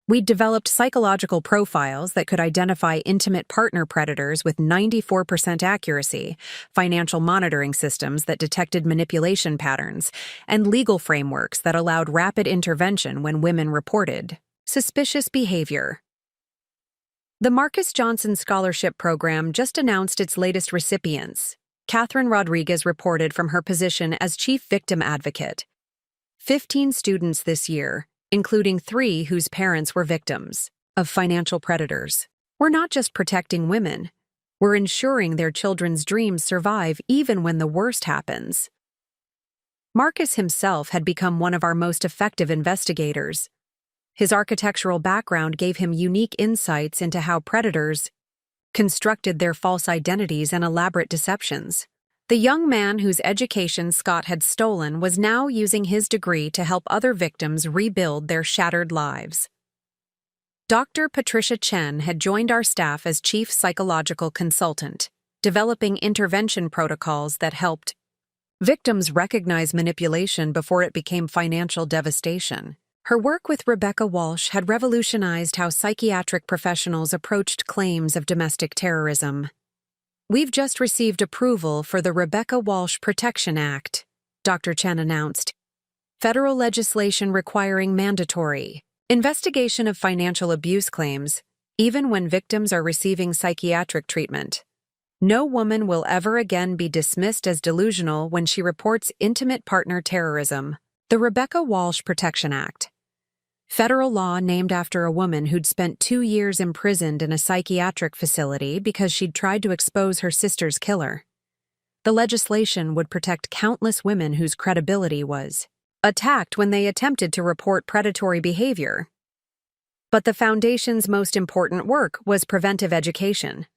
We'd developed psychological profiles that could identify intimate partner predators with 94% accuracy, financial monitoring systems that detected manipulation patterns, and legal frameworks that allowed rapid intervention when women reported suspicious behavior. The Marcus Johnson Scholarship Program just announced its latest recipients. Catherine Rodriguez reported from her position as Chief Victim Advocate. 15 students this year, including 3 whose parents were victims of financial predators. We're not just protecting women, we're ensuring their children's dreams survive even when the worst happens. Marcus himself had become one of our most effective investigators. His architectural background gave him unique insights into how predators constructed their false identities and elaborate deceptions. The young man whose education Scott had stolen was now using his degree to help other victims rebuild their shattered lives. Dr. Patricia Chen had joined our staff as Chief Psychological Consultant, developing intervention protocols that helped victims recognize manipulation before it became financial devastation. Her work with Rebecca Walsh had revolutionized how psychiatric professionals approached claims of domestic terrorism. "We've just received approval for the Rebecca Walsh Protection Act," Dr. Chen announced. "Federal legislation requiring mandatory investigation of financial abuse claims, even when victims are receiving psychiatric treatment. No woman will ever again be dismissed as delusional when she reports intimate partner terrorism." The Rebecca Walsh Protection Act. Federal law named after a woman who'd spent 2 years imprisoned in a psychiatric facility because she'd tried to expose her sister's killer. The legislation would protect countless women whose credibility was attacked when they attempted to report predatory behavior. But the Foundation's most important work was preventive education.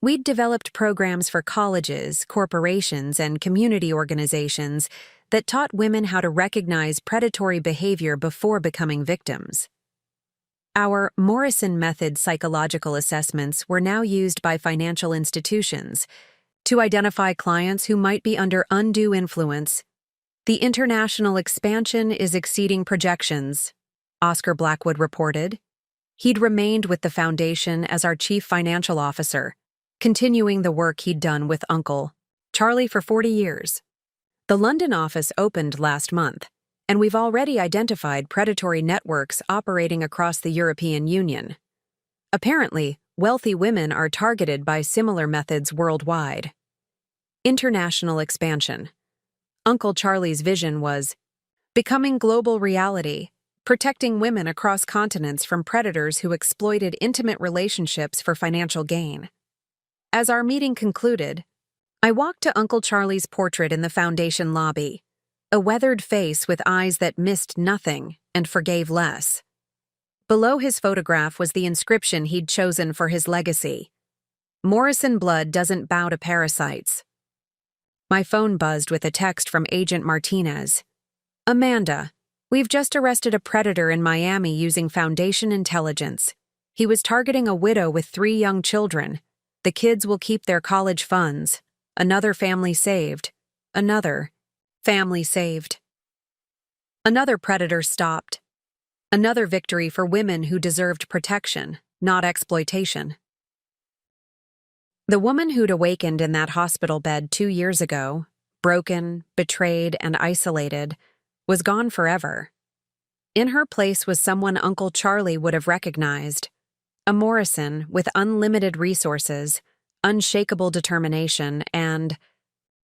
We'd developed programs for colleges, corporations, and community organizations that taught women how to recognize predatory behavior before becoming victims. Our Morrison Method psychological assessments were now used by financial institutions to identify clients who might be under undue influence. "The international expansion is exceeding projections," Oscar Blackwood reported. He'd remained with the Foundation as our chief financial officer, continuing the work he'd done with Uncle Charlie for 40 years. The London office opened last month, and we've already identified predatory networks operating across the European Union. Apparently, wealthy women are targeted by similar methods worldwide. International expansion. Uncle Charlie's vision was becoming global reality, protecting women across continents from predators who exploited intimate relationships for financial gain. As our meeting concluded, I walked to Uncle Charlie's portrait in the Foundation lobby, a weathered face with eyes that missed nothing and forgave less. Below his photograph was the inscription he'd chosen for his legacy. Morrison blood doesn't bow to parasites. My phone buzzed with a text from Agent Martinez. Amanda, we've just arrested a predator in Miami using Foundation intelligence. He was targeting a widow with 3 young children. The kids will keep their college funds. Another family saved. Another family saved. Another predator stopped. Another victory for women who deserved protection, not exploitation. The woman who'd awakened in that hospital bed 2 years ago, broken, betrayed, and isolated, was gone forever. In her place was someone Uncle Charlie would have recognized. A Morrison with unlimited resources, unshakable determination, and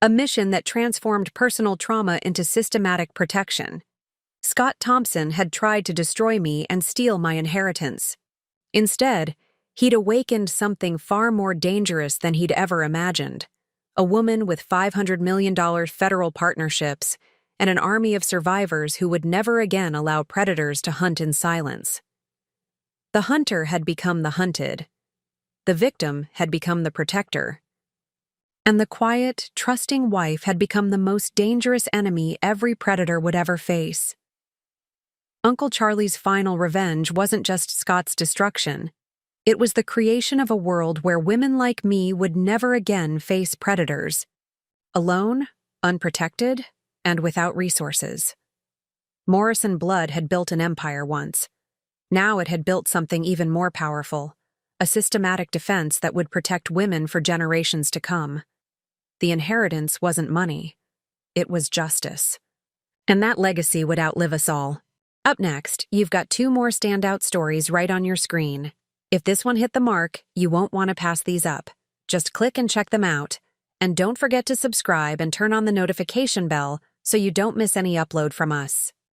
a mission that transformed personal trauma into systematic protection. Scott Thompson had tried to destroy me and steal my inheritance. Instead, he'd awakened something far more dangerous than he'd ever imagined. A woman with $500 million federal partnerships and an army of survivors who would never again allow predators to hunt in silence. The hunter had become the hunted. The victim had become the protector. And the quiet, trusting wife had become the most dangerous enemy every predator would ever face. Uncle Charlie's final revenge wasn't just Scott's destruction. It was the creation of a world where women like me would never again face predators. Alone, unprotected, and without resources. Morrison blood had built an empire once. Now it had built something even more powerful, a systematic defense that would protect women for generations to come. The inheritance wasn't money. It was justice. And that legacy would outlive us all. Up next, you've got 2 more standout stories right on your screen. If this one hit the mark, you won't want to pass these up. Just click and check them out. And don't forget to subscribe and turn on the notification bell so you don't miss any upload from us.